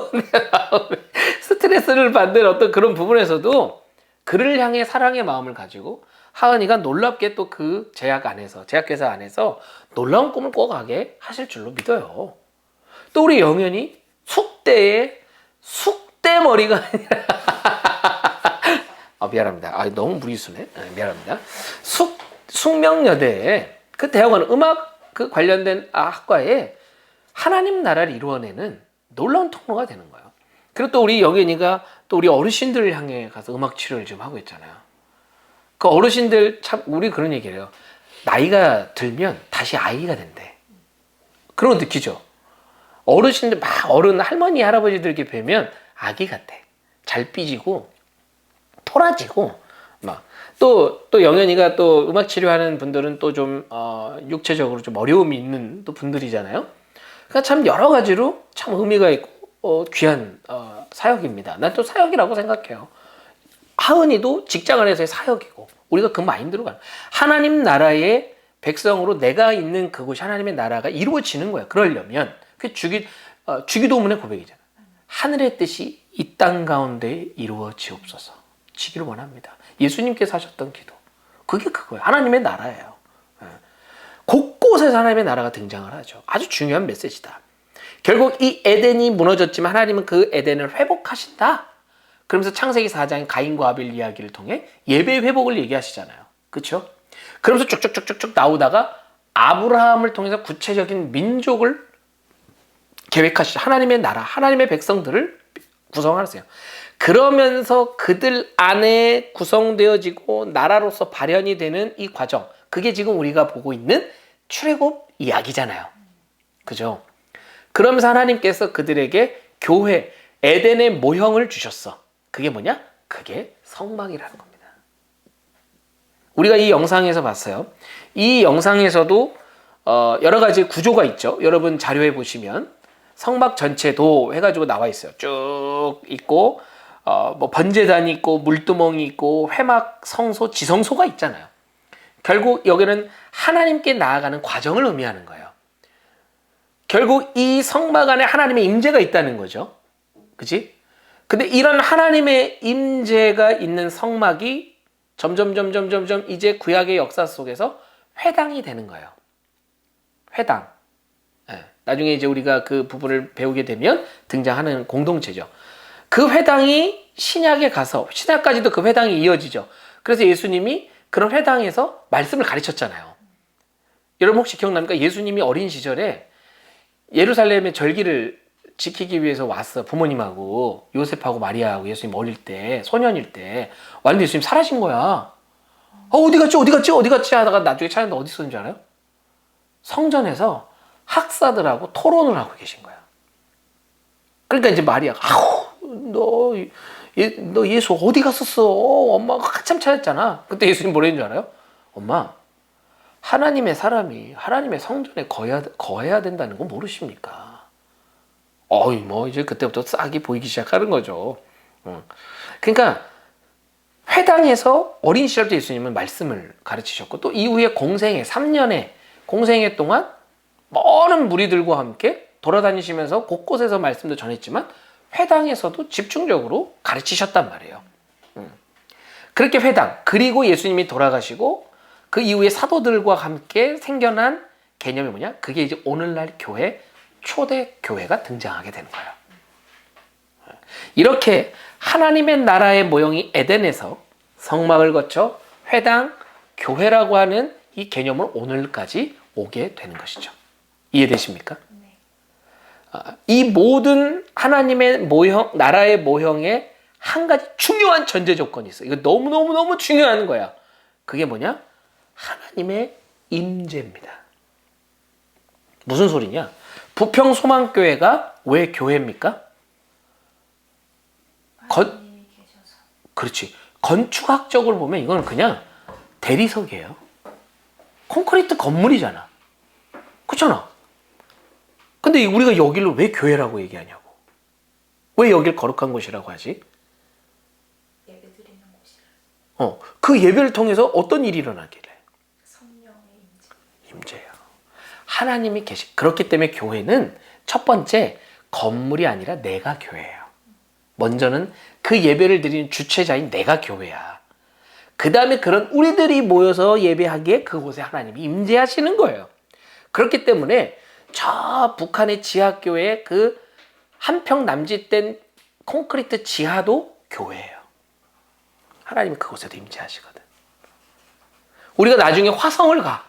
스트레스를 받는 어떤 그런 부분에서도 그를 향해 사랑의 마음을 가지고 하은이가 놀랍게 또 그 제약회사 안에서 놀라운 꿈을 꿔가게 하실 줄로 믿어요. 또 우리 영현이 숙대머리가 아니라 미안합니다. 너무 무리수네. 미안합니다. 숙명여대에 그 대학원 음악 그 관련된 학과에 하나님 나라를 이루어내는 놀라운 통로가 되는 거예요. 그리고 또 우리 영현이가 또 우리 어르신들을 향해 가서 음악 치료를 좀 하고 있잖아요. 그 어르신들 참 우리 그런 얘기를 해요. 나이가 들면 다시 아이가 된대. 그런 거 느끼죠? 어르신들 막 어른 할머니 할아버지들 이렇게 뵈면 아기 같아. 잘 삐지고 토라지고 막 또 영현이가 또 음악 치료하는 분들은 또 좀 육체적으로 좀 어려움이 있는 또 분들이잖아요. 그러니까 참 여러 가지로 참 의미가 있고 귀한 사역입니다. 난 또 사역이라고 생각해요. 하은이도 직장 안에서의 사역이고 우리가 그 마인드로 가는 하나님 나라의 백성으로 내가 있는 그곳이 하나님의 나라가 이루어지는 거야. 그러려면 그 주기도문의 고백이잖아. 하늘의 뜻이 이 땅 가운데 이루어지옵소서. 지기를 원합니다. 예수님께서 하셨던 기도. 그게 그거예요. 하나님의 나라예요. 곳곳에서 하나님의 나라가 등장을 하죠. 아주 중요한 메시지다. 결국 이 에덴이 무너졌지만 하나님은 그 에덴을 회복하신다. 그러면서 창세기 4장 가인과 아벨 이야기를 통해 예배의 회복을 얘기하시잖아요. 그렇죠? 그러면서 쭉쭉쭉쭉 나오다가 아브라함을 통해서 구체적인 민족을 계획하시죠. 하나님의 나라, 하나님의 백성들을 구성하세요. 그러면서 그들 안에 구성되어지고 나라로서 발현이 되는 이 과정, 그게 지금 우리가 보고 있는 출애굽 이야기잖아요. 그죠? 그러면서 하나님께서 그들에게 교회, 에덴의 모형을 주셨어. 그게 뭐냐? 그게 성막이라는 겁니다. 우리가 이 영상에서 봤어요. 이 영상에서도 여러 가지 구조가 있죠. 여러분 자료에 보시면 성막 전체도 해가지고 나와 있어요. 쭉 있고 뭐 번제단이 있고 물두멍이 있고 회막, 성소, 지성소가 있잖아요. 결국 여기는 하나님께 나아가는 과정을 의미하는 거예요. 결국 이 성막 안에 하나님의 임재가 있다는 거죠. 그치? 근데 이런 하나님의 임재가 있는 성막이 점점 이제 구약의 역사 속에서 회당이 되는 거예요. 회당. 네. 나중에 이제 우리가 그 부분을 배우게 되면 등장하는 공동체죠. 그 회당이 신약에 가서 신약까지도 그 회당이 이어지죠. 그래서 예수님이 그런 회당에서 말씀을 가르쳤잖아요. 여러분 혹시 기억납니까? 예수님이 어린 시절에 예루살렘의 절기를 지키기 위해서 왔어. 부모님하고 요셉하고 마리아하고 예수님 어릴 때, 소년일 때 왔는데 예수님 사라진 거야. 어디 갔지 하다가 나중에 찾았는데 어디 있었는지 알아요? 성전에서 학사들하고 토론을 하고 계신 거야. 그러니까 이제 마리아가 너 예수 어디 갔었어? 엄마가 한참 찾았잖아. 그때 예수님 뭐라 했는 줄 알아요? 엄마, 하나님의 사람이 하나님의 성전에 거해야 된다는 거 모르십니까? 뭐 이제 그때부터 싹이 보이기 시작하는 거죠. 그러니까 회당에서 어린 시절부터 예수님은 말씀을 가르치셨고 또 이후에 공생애 3년의 공생애 동안 많은 무리들과 함께 돌아다니시면서 곳곳에서 말씀도 전했지만 회당에서도 집중적으로 가르치셨단 말이에요. 그렇게 회당, 그리고 예수님이 돌아가시고 그 이후에 사도들과 함께 생겨난 개념이 뭐냐? 그게 이제 오늘날 교회, 초대 교회가 등장하게 되는 거예요. 이렇게 하나님의 나라의 모형이 에덴에서 성막을 거쳐 회당, 교회라고 하는 이 개념을 오늘까지 오게 되는 것이죠. 이해되십니까? 이 모든 하나님의 모형, 나라의 모형에 한 가지 중요한 전제 조건이 있어요. 이거 너무너무 중요한 거야. 그게 뭐냐? 하나님의 임재입니다. 무슨 소리냐? 부평소망교회가 왜 교회입니까? 그렇지. 건축학적으로 보면 이건 그냥 대리석이에요. 콘크리트 건물이잖아. 그렇잖아. 근데 우리가 여기를 왜 교회라고 얘기하냐고. 왜 여길 거룩한 곳이라고 하지? 예배 드리는 곳이라. 그 예배를 통해서 어떤 일이 일어나길래? 성령의 임재예요. 하나님이 계시. 그렇기 때문에 교회는 첫 번째 건물이 아니라 내가 교회예요. 먼저는 그 예배를 드리는 주체자인 내가 교회야. 그 다음에 그런 우리들이 모여서 예배하기에 그곳에 하나님이 임재하시는 거예요. 그렇기 때문에 저 북한의 지하교회의 그 한평 남짓된 콘크리트 지하도 교회예요. 하나님이 그곳에도 임재하시거든. 우리가 나중에 화성을 가.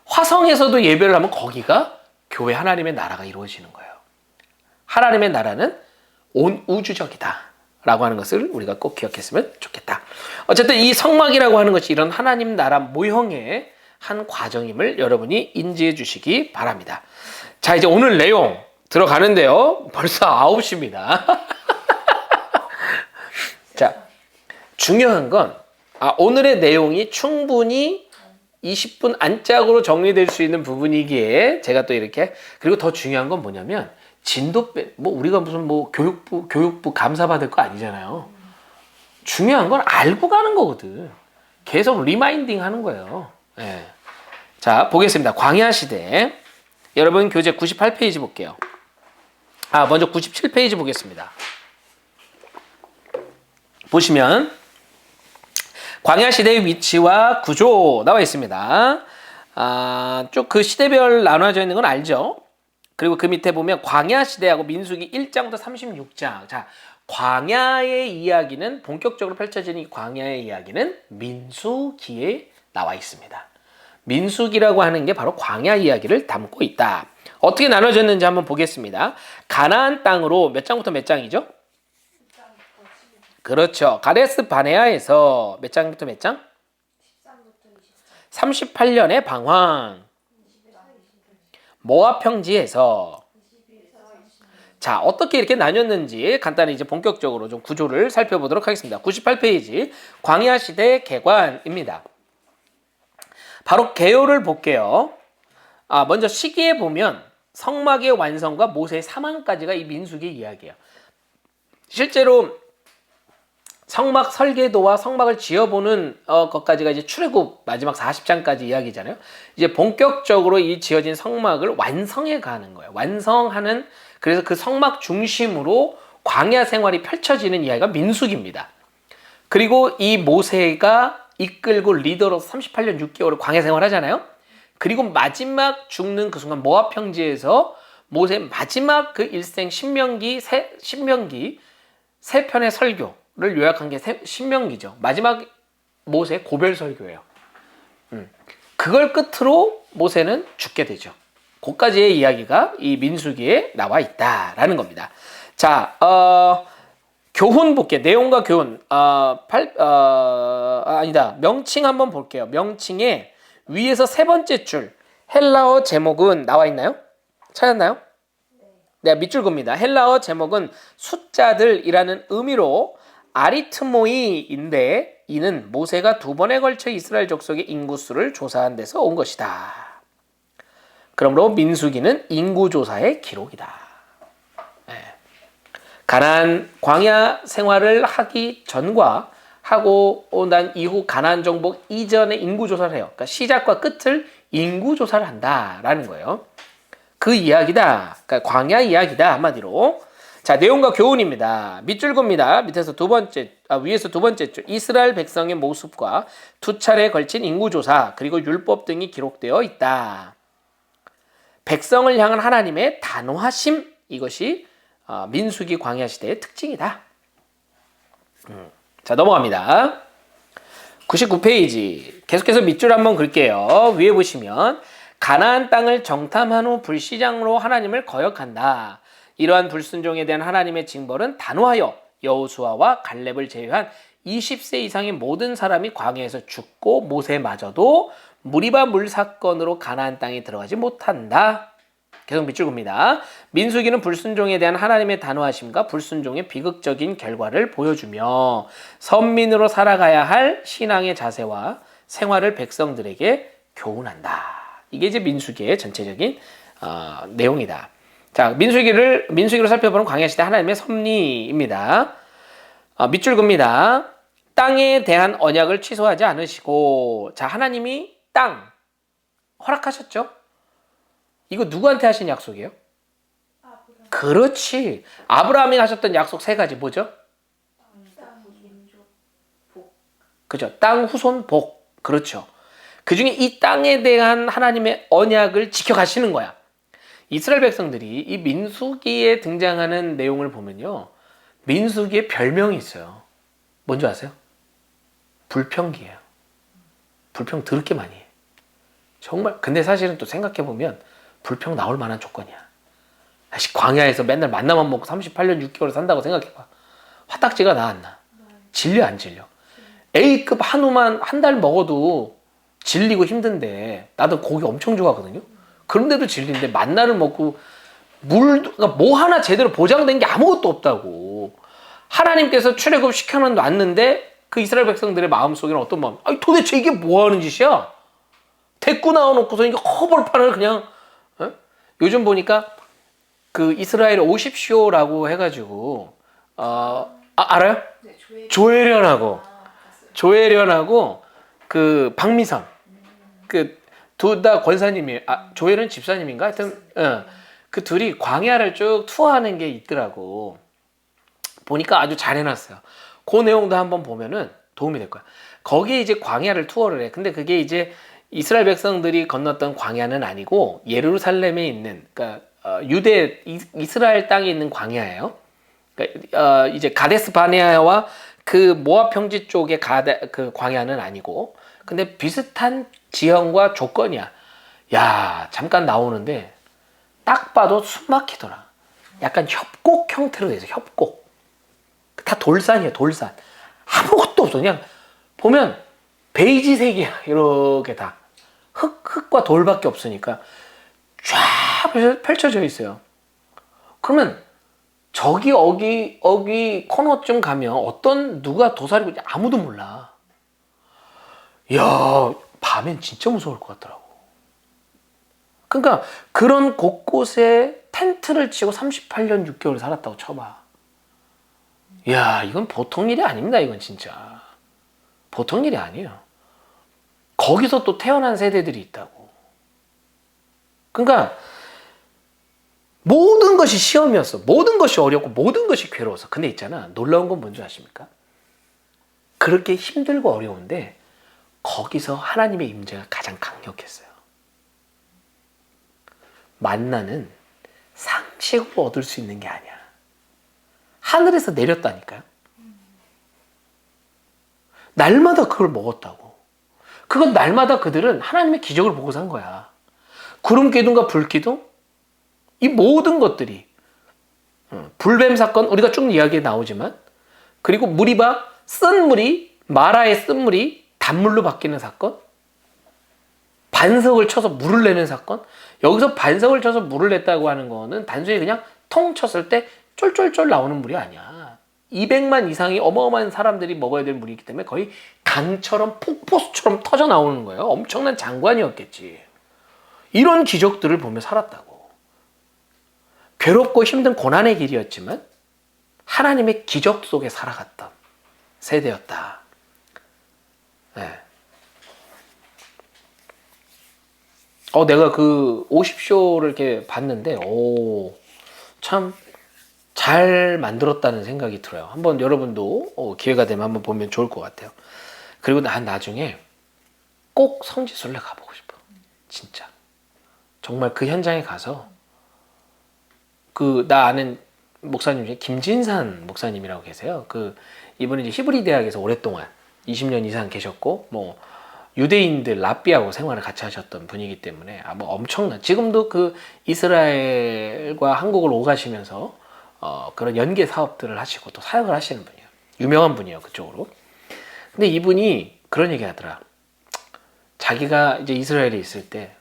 화성에서도 예배를 하면 거기가 교회 하나님의 나라가 이루어지는 거예요. 하나님의 나라는 온 우주적이다 라고 하는 것을 우리가 꼭 기억했으면 좋겠다. 어쨌든 이 성막이라고 하는 것이 이런 하나님 나라 모형의 한 과정임을 여러분이 인지해 주시기 바랍니다. 자, 이제 오늘 내용 들어가는데요. 벌써 9시입니다. 자, 중요한 건 오늘의 내용이 충분히 20분 안짝으로 정리될 수 있는 부분이기에 제가 또 이렇게, 그리고 더 중요한 건 뭐냐면 우리가 무슨 교육부 감사받을 거 아니잖아요. 중요한 건 알고 가는 거거든. 계속 리마인딩 하는 거예요. 네. 자, 보겠습니다. 광야 시대. 여러분 교재 98페이지 볼게요. 먼저 97페이지 보겠습니다. 보시면 광야 시대의 위치와 구조 나와 있습니다. 쭉 그 시대별 나눠져 있는 건 알죠? 그리고 그 밑에 보면 광야 시대하고 민수기 1장부터 36장. 자, 광야의 이야기는 본격적으로 펼쳐지는 이 광야의 이야기는 민수기에 나와 있습니다. 민수기라고 하는 게 바로 광야 이야기를 담고 있다. 어떻게 나눠졌는지 한번 보겠습니다. 가나안 땅으로 몇 장부터 몇 장이죠? 그렇죠. 가데스 바네아에서 몇 장부터 몇 장? 38년의 방황. 모압 평지에서. 자, 어떻게 이렇게 나뉘었는지 간단히 이제 본격적으로 좀 구조를 살펴보도록 하겠습니다. 98페이지 광야 시대 개관입니다. 바로 개요를 볼게요. 먼저 시기에 보면 성막의 완성과 모세의 사망까지가 이 민수기 이야기예요. 실제로 성막 설계도와 성막을 지어보는 것까지가 이제 출애굽 마지막 40장까지 이야기잖아요. 이제 본격적으로 이 지어진 성막을 완성해 가는 거예요. 완성하는, 그래서 그 성막 중심으로 광야 생활이 펼쳐지는 이야기가 민수기입니다. 그리고 이 모세가 이끌고 리더로서 38년 6개월을 광야 생활 하잖아요. 그리고 마지막 죽는 그 순간 모압 평지에서 모세 마지막 그 일생 신명기 세 편의 설교를 요약한 게 신명기죠. 마지막 모세 고별 설교예요. 그걸 끝으로 모세는 죽게 되죠. 그까지의 이야기가 이 민수기에 나와 있다라는 겁니다. 자, 교훈 볼게요. 내용과 교훈. 명칭 한번 볼게요. 명칭에 위에서 세 번째 줄 헬라어 제목은 나와 있나요? 찾았나요? 네, 밑줄 긋습니다. 헬라어 제목은 숫자들이라는 의미로 아리트모이인데 이는 모세가 2번에 걸쳐 이스라엘 족속의 인구수를 조사한 데서 온 것이다. 그러므로 민수기는 인구조사의 기록이다. 네. 가나안 광야 생활을 하기 전과 하고 난 이후 가나안 정복 이전의 인구조사를 해요. 그러니까 시작과 끝을 인구조사를 한다라는 거예요. 그 이야기다. 그러니까 광야 이야기다 한마디로. 자, 내용과 교훈입니다. 밑줄 긋습니다. 위에서 두 번째 줄 이스라엘 백성의 모습과 2차례에 걸친 인구조사 그리고 율법 등이 기록되어 있다. 백성을 향한 하나님의 단호하심, 이것이 민수기 광야 시대의 특징이다. 자, 넘어갑니다. 99페이지 계속해서 밑줄 한번 긋게요. 위에 보시면 가나안 땅을 정탐한 후 불시장으로 하나님을 거역한다. 이러한 불순종에 대한 하나님의 징벌은 단호하여 여호수아와 갈렙을 제외한 20세 이상의 모든 사람이 광야에서 죽고 모세마저도 무리바 물 사건으로 가나안 땅에 들어가지 못한다. 계속 밑줄 긋습니다. 민수기는 불순종에 대한 하나님의 단호하심과 불순종의 비극적인 결과를 보여주며 선민으로 살아가야 할 신앙의 자세와 생활을 백성들에게 교훈한다. 이게 이제 민수기의 전체적인 내용이다. 자, 민수기로 살펴보는 광야시대 하나님의 섭리입니다. 밑줄 긋습니다. 땅에 대한 언약을 취소하지 않으시고, 자, 하나님이 땅 허락하셨죠? 이거 누구한테 하신 약속이에요? 그렇지. 아브라함이 하셨던 약속 3가지 뭐죠? 그죠? 땅 후손 복. 그렇죠. 그 중에 이 땅에 대한 하나님의 언약을 지켜가시는 거야. 이스라엘 백성들이 이 민수기에 등장하는 내용을 보면요. 민수기에 별명이 있어요. 뭔지 아세요? 불평기예요. 불평 더럽게 많이 해. 정말. 근데 사실은 또 생각해보면 불평 나올 만한 조건이야. 광야에서 맨날 만나만 먹고 38년 6개월 산다고 생각해봐. 화딱지가 나 안 나? 질려 안 질려? A급 한우만 한 달 먹어도 질리고 힘든데, 나도 고기 엄청 좋아하거든요. 그런데도 질린데 만나를 먹고 그러니까 뭐 하나 제대로 보장된 게 아무것도 없다고. 하나님께서 출애굽 시켜놨는데 그 이스라엘 백성들의 마음속에는 어떤 마음? 아니 도대체 이게 뭐 하는 짓이야? 데리고 나와놓고서 이게 허벌판을 그냥 요즘 보니까 그 이스라엘 오십시오라고 해가지고 알아요? 네, 조혜련하고 그 박미선 그 둘 다 권사님이에요. 조혜련 집사님인가? 하여튼 그 둘이 광야를 쭉 투어하는 게 있더라고. 보니까 아주 잘 해놨어요. 그 내용도 한번 보면은 도움이 될 거야. 거기에 이제 광야를 투어를 해. 근데 그게 이제 이스라엘 백성들이 건넜던 광야는 아니고 예루살렘에 있는, 그러니까 이스라엘 땅에 있는 광야예요. 그러니까 이제 가데스 바네아와 그 모압 평지 쪽의 그 광야는 아니고, 근데 비슷한 지형과 조건이야. 야, 잠깐 나오는데 딱 봐도 숨 막히더라. 약간 협곡 형태로 돼 있어. 협곡. 다 돌산이에요. 돌산. 아무것도 없어. 그냥 보면 베이지색이야. 이렇게 다. 흙과 돌밖에 없으니까 쫙 펼쳐져 있어요. 그러면 저기 어기 코너쯤 가면 누가 도사리고 있는지 아무도 몰라. 이야, 밤엔 진짜 무서울 것 같더라고. 그러니까 그런 곳곳에 텐트를 치고 38년 6개월 살았다고 쳐봐. 이야, 이건 보통 일이 아닙니다. 이건 진짜 보통 일이 아니에요. 거기서 또 태어난 세대들이 있다고. 그러니까 모든 것이 시험이었어. 모든 것이 어렵고 모든 것이 괴로웠어. 근데 있잖아, 놀라운 건 뭔지 아십니까? 그렇게 힘들고 어려운데 거기서 하나님의 임재가 가장 강력했어요. 만나는 상식으로 얻을 수 있는 게 아니야. 하늘에서 내렸다니까요. 날마다 그걸 먹었다고. 그건 날마다 그들은 하나님의 기적을 보고 산 거야. 구름 기둥과 불 기둥, 이 모든 것들이, 불뱀 사건 우리가 쭉 이야기에 나오지만, 그리고 쓴 물이 마라의 쓴 물이 단물로 바뀌는 사건, 반석을 쳐서 물을 내는 사건. 여기서 반석을 쳐서 물을 냈다고 하는 거는 단순히 그냥 통 쳤을 때 쫄쫄쫄 나오는 물이 아니야. 200만 이상의 어마어마한 사람들이 먹어야 될 물이기 때문에 거의 강처럼 폭포수처럼 터져 나오는 거예요. 엄청난 장관이었겠지. 이런 기적들을 보며 살았다고. 괴롭고 힘든 고난의 길이었지만 하나님의 기적 속에 살아갔던 세대였다. 네. 내가 그 50쇼를 이렇게 봤는데, 참 잘 만들었다는 생각이 들어요. 한번 여러분도 기회가 되면 한번 보면 좋을 것 같아요. 그리고 난 나중에 꼭 성지순례 가보고 싶어. 진짜. 정말 그 현장에 가서, 나 아는 목사님 중에 김진산 목사님이라고 계세요. 이분은 이제 히브리 대학에서 오랫동안 20년 이상 계셨고, 유대인들 랍비하고 생활을 같이 하셨던 분이기 때문에 엄청난, 지금도 이스라엘과 한국을 오가시면서 그런 연계 사업들을 하시고 또 사역을 하시는 분이에요. 유명한 분이에요, 그쪽으로. 근데 이분이 그런 얘기 하더라. 자기가 이제 이스라엘에 있을 때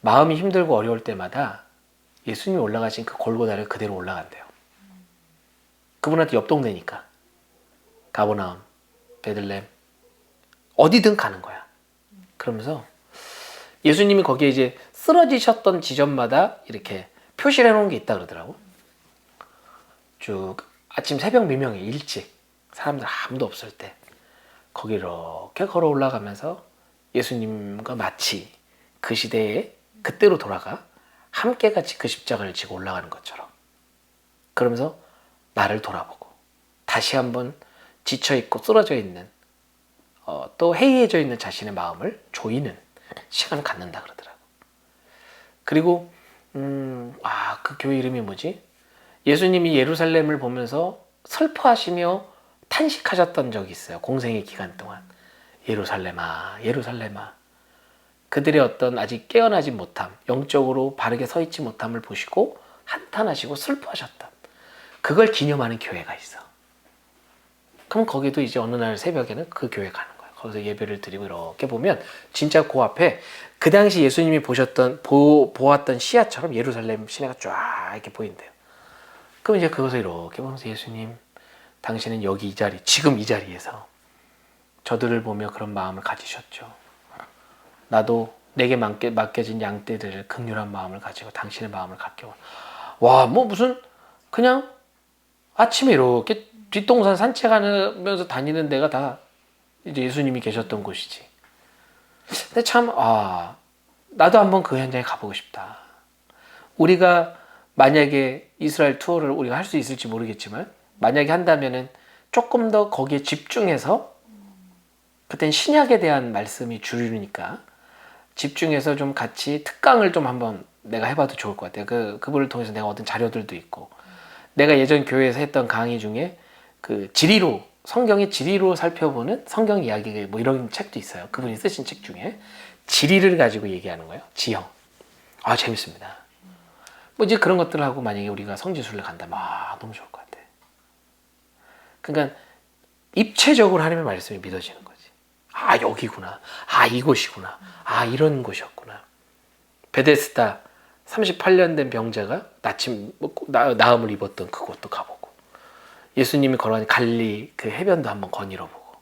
마음이 힘들고 어려울 때마다 예수님이 올라가신 그 골고다를 그대로 올라간대요. 그분한테 옆 동네니까. 가버나움, 베들렘, 어디든 가는 거야. 그러면서 예수님이 거기에 이제 쓰러지셨던 지점마다 이렇게 표시를 해놓은 게 있다 그러더라고. 쭉 아침 새벽 미명에 일찍 사람들 아무도 없을 때 거기 이렇게 걸어 올라가면서 예수님과 마치 그 시대에 그때로 돌아가 함께 같이 그 십자가를 지고 올라가는 것처럼, 그러면서 나를 돌아보고 다시 한번 지쳐있고 쓰러져 있는, 또 해이해져 있는 자신의 마음을 조이는 시간을 갖는다 그러더라고. 그리고 그 교회 이름이 뭐지? 예수님이 예루살렘을 보면서 슬퍼하시며 탄식하셨던 적이 있어요. 공생의 기간 동안. 예루살렘아, 예루살렘아. 그들의 어떤 아직 깨어나지 못함, 영적으로 바르게 서 있지 못함을 보시고 한탄하시고 슬퍼하셨던, 그걸 기념하는 교회가 있어. 그럼 거기도 이제 어느 날 새벽에는 그 교회 가는 거야. 거기서 예배를 드리고 이렇게 보면 진짜 그 앞에 그 당시 예수님이 보았던 시야처럼 예루살렘 시내가 쫙 이렇게 보인대요. 그럼 이제 그것을 이렇게 보면서, 예수님, 당신은 여기 이 자리, 지금 이 자리에서 저들을 보며 그런 마음을 가지셨죠. 나도 내게 맡겨진 양떼들을 긍휼한 마음을 가지고 당신의 마음을 갖게. 와, 무슨 그냥 아침에 이렇게 뒷동산 산책하면서 다니는 데가 다 이제 예수님이 계셨던 곳이지. 근데 참, 나도 한번 그 현장에 가보고 싶다. 우리가 만약에 이스라엘 투어를 우리가 할 수 있을지 모르겠지만, 만약에 한다면은 조금 더 거기에 집중해서, 그땐 신약에 대한 말씀이 주류니까 집중해서 좀 같이 특강을 좀 한번 내가 해봐도 좋을 것 같아요. 그분을 통해서 내가 얻은 자료들도 있고, 내가 예전 교회에서 했던 강의 중에 성경의 지리로 살펴보는 성경 이야기 이런 책도 있어요. 그분이 쓰신 책 중에 지리를 가지고 얘기하는 거예요. 지형. 재밌습니다. 이제 그런 것들을 하고 만약에 우리가 성지순례 간다면 너무 좋을 것 같아. 그러니까 입체적으로 하나님의 말씀이 믿어지는 거지. 아, 여기구나. 아, 이곳이구나. 아, 이런 곳이었구나. 베데스다 38년 된 병자가 나음을 입었던 그곳도 가보고, 예수님이 걸어가는 갈릴리 그 해변도 한번 거닐어 보고,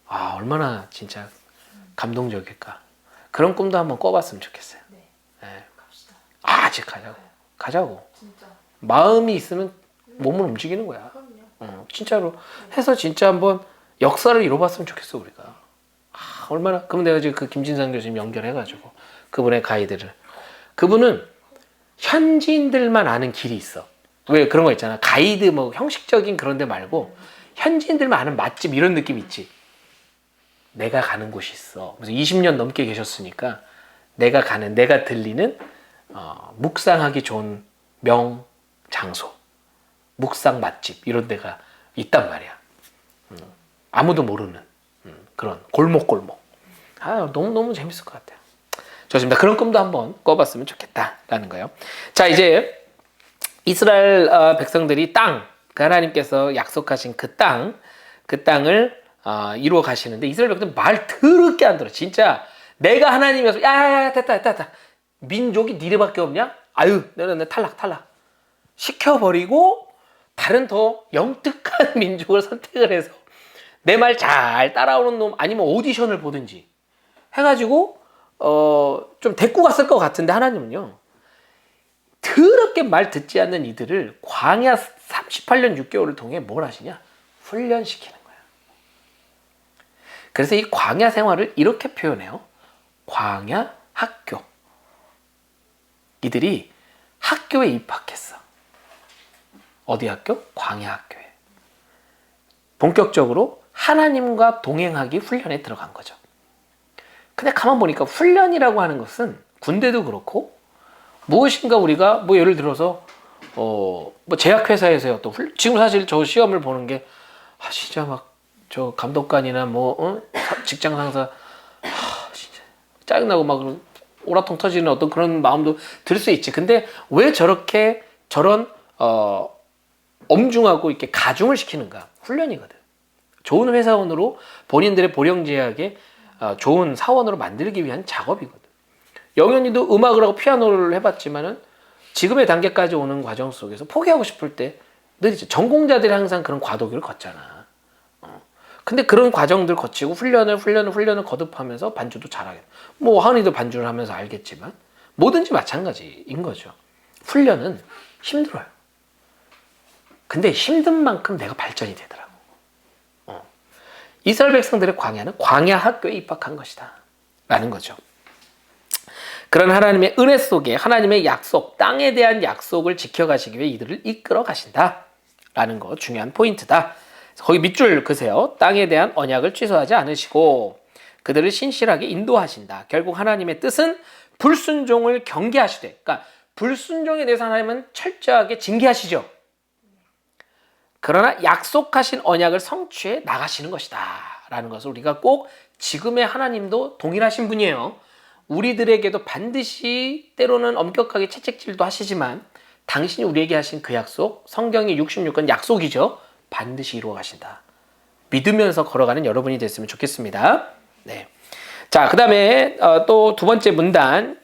아, 얼마나 진짜 감동적일까. 그런 꿈도 한번 꿔봤으면 좋겠어요. 네. 네. 갑시다. 아직 가자고. 진짜. 마음이 있으면 몸을 움직이는 거야. 그럼요. 진짜로 해서 진짜 한번 역사를 이뤄봤으면 좋겠어 우리가. 아, 얼마나. 그럼 내가 지금 그 김진상 교수님 연결해가지고 그분의 가이드를, 그분은 현지인들만 아는 길이 있어. 왜 그런 거 있잖아, 가이드 뭐 형식적인 그런 데 말고 현지인들만 아는 맛집 이런 느낌 있지. 내가 가는 곳이 있어. 그래서 20년 넘게 계셨으니까 내가 들리는 묵상하기 좋은 명장소, 묵상 맛집 이런 데가 있단 말이야. 아무도 모르는 그런 골목. 아, 너무 재밌을 것 같아요. 좋습니다. 그런 꿈도 한번 꿔봤으면 좋겠다라는 거예요. 자, 이제 이스라엘 백성들이 그 하나님께서 약속하신 그 땅을 이루어 가시는데, 이스라엘 백성들 말 더럽게 안 들어. 진짜 내가 하나님이어서 야야야 됐다. 민족이 니네밖에 없냐? 아유, 너네 탈락 시켜버리고 다른 더 영특한 민족을 선택을 해서 내 말 잘 따라오는 놈, 아니면 오디션을 보든지 해가지고 좀 데리고 갔을 것 같은데, 하나님은요 더럽게 말 듣지 않는 이들을 광야 38년 6개월을 통해 뭘 하시냐? 훈련시키는 거예요. 그래서 이 광야 생활을 이렇게 표현해요. 광야 학교. 이들이 학교에 입학했어. 어디 학교? 광야 학교에. 본격적으로 하나님과 동행하기 훈련에 들어간 거죠. 근데 가만 보니까 훈련이라고 하는 것은 군대도 그렇고, 무엇인가 우리가 뭐 예를 들어서 뭐 제약회사에서의 어떤 지금 사실 저 시험을 보는 게 진짜 막 저 감독관이나 직장 상사 진짜 짜증나고 막 오라통 터지는 어떤 그런 마음도 들 수 있지. 근데 왜 저런 엄중하고 이렇게 가중을 시키는가? 훈련이거든. 좋은 회사원으로 본인들의 보령제약에 좋은 사원으로 만들기 위한 작업이거든. 영현이도 음악을 하고 피아노를 해봤지만은 지금의 단계까지 오는 과정 속에서 포기하고 싶을 때 늘 이제 전공자들이 항상 그런 과도기를 걷잖아. 근데 그런 과정들 거치고 훈련을 거듭하면서 반주도 잘하게. 뭐 하은이도 반주를 하면서 알겠지만 뭐든지 마찬가지인 거죠. 훈련은 힘들어요. 근데 힘든 만큼 내가 발전이 되더라고. 이스라엘 백성들의 광야는 광야 학교에 입학한 것이다 라는 거죠. 그런 하나님의 은혜 속에 하나님의 약속, 땅에 대한 약속을 지켜가시기 위해 이들을 이끌어 가신다 라는 거 중요한 포인트다. 거기 밑줄 그세요. 땅에 대한 언약을 취소하지 않으시고 그들을 신실하게 인도하신다. 결국 하나님의 뜻은 불순종을 경계하시되, 그러니까 불순종에 대해서 하나님은 철저하게 징계하시죠. 그러나 약속하신 언약을 성취해 나가시는 것이다 라는 것을 우리가 꼭, 지금의 하나님도 동일하신 분이에요. 우리들에게도 반드시 때로는 엄격하게 채찍질도 하시지만 당신이 우리에게 하신 그 약속, 성경의 66권 약속이죠. 반드시 이루어 가신다. 믿으면서 걸어가는 여러분이 됐으면 좋겠습니다. 네. 자, 그 다음에 또 두 번째 문단,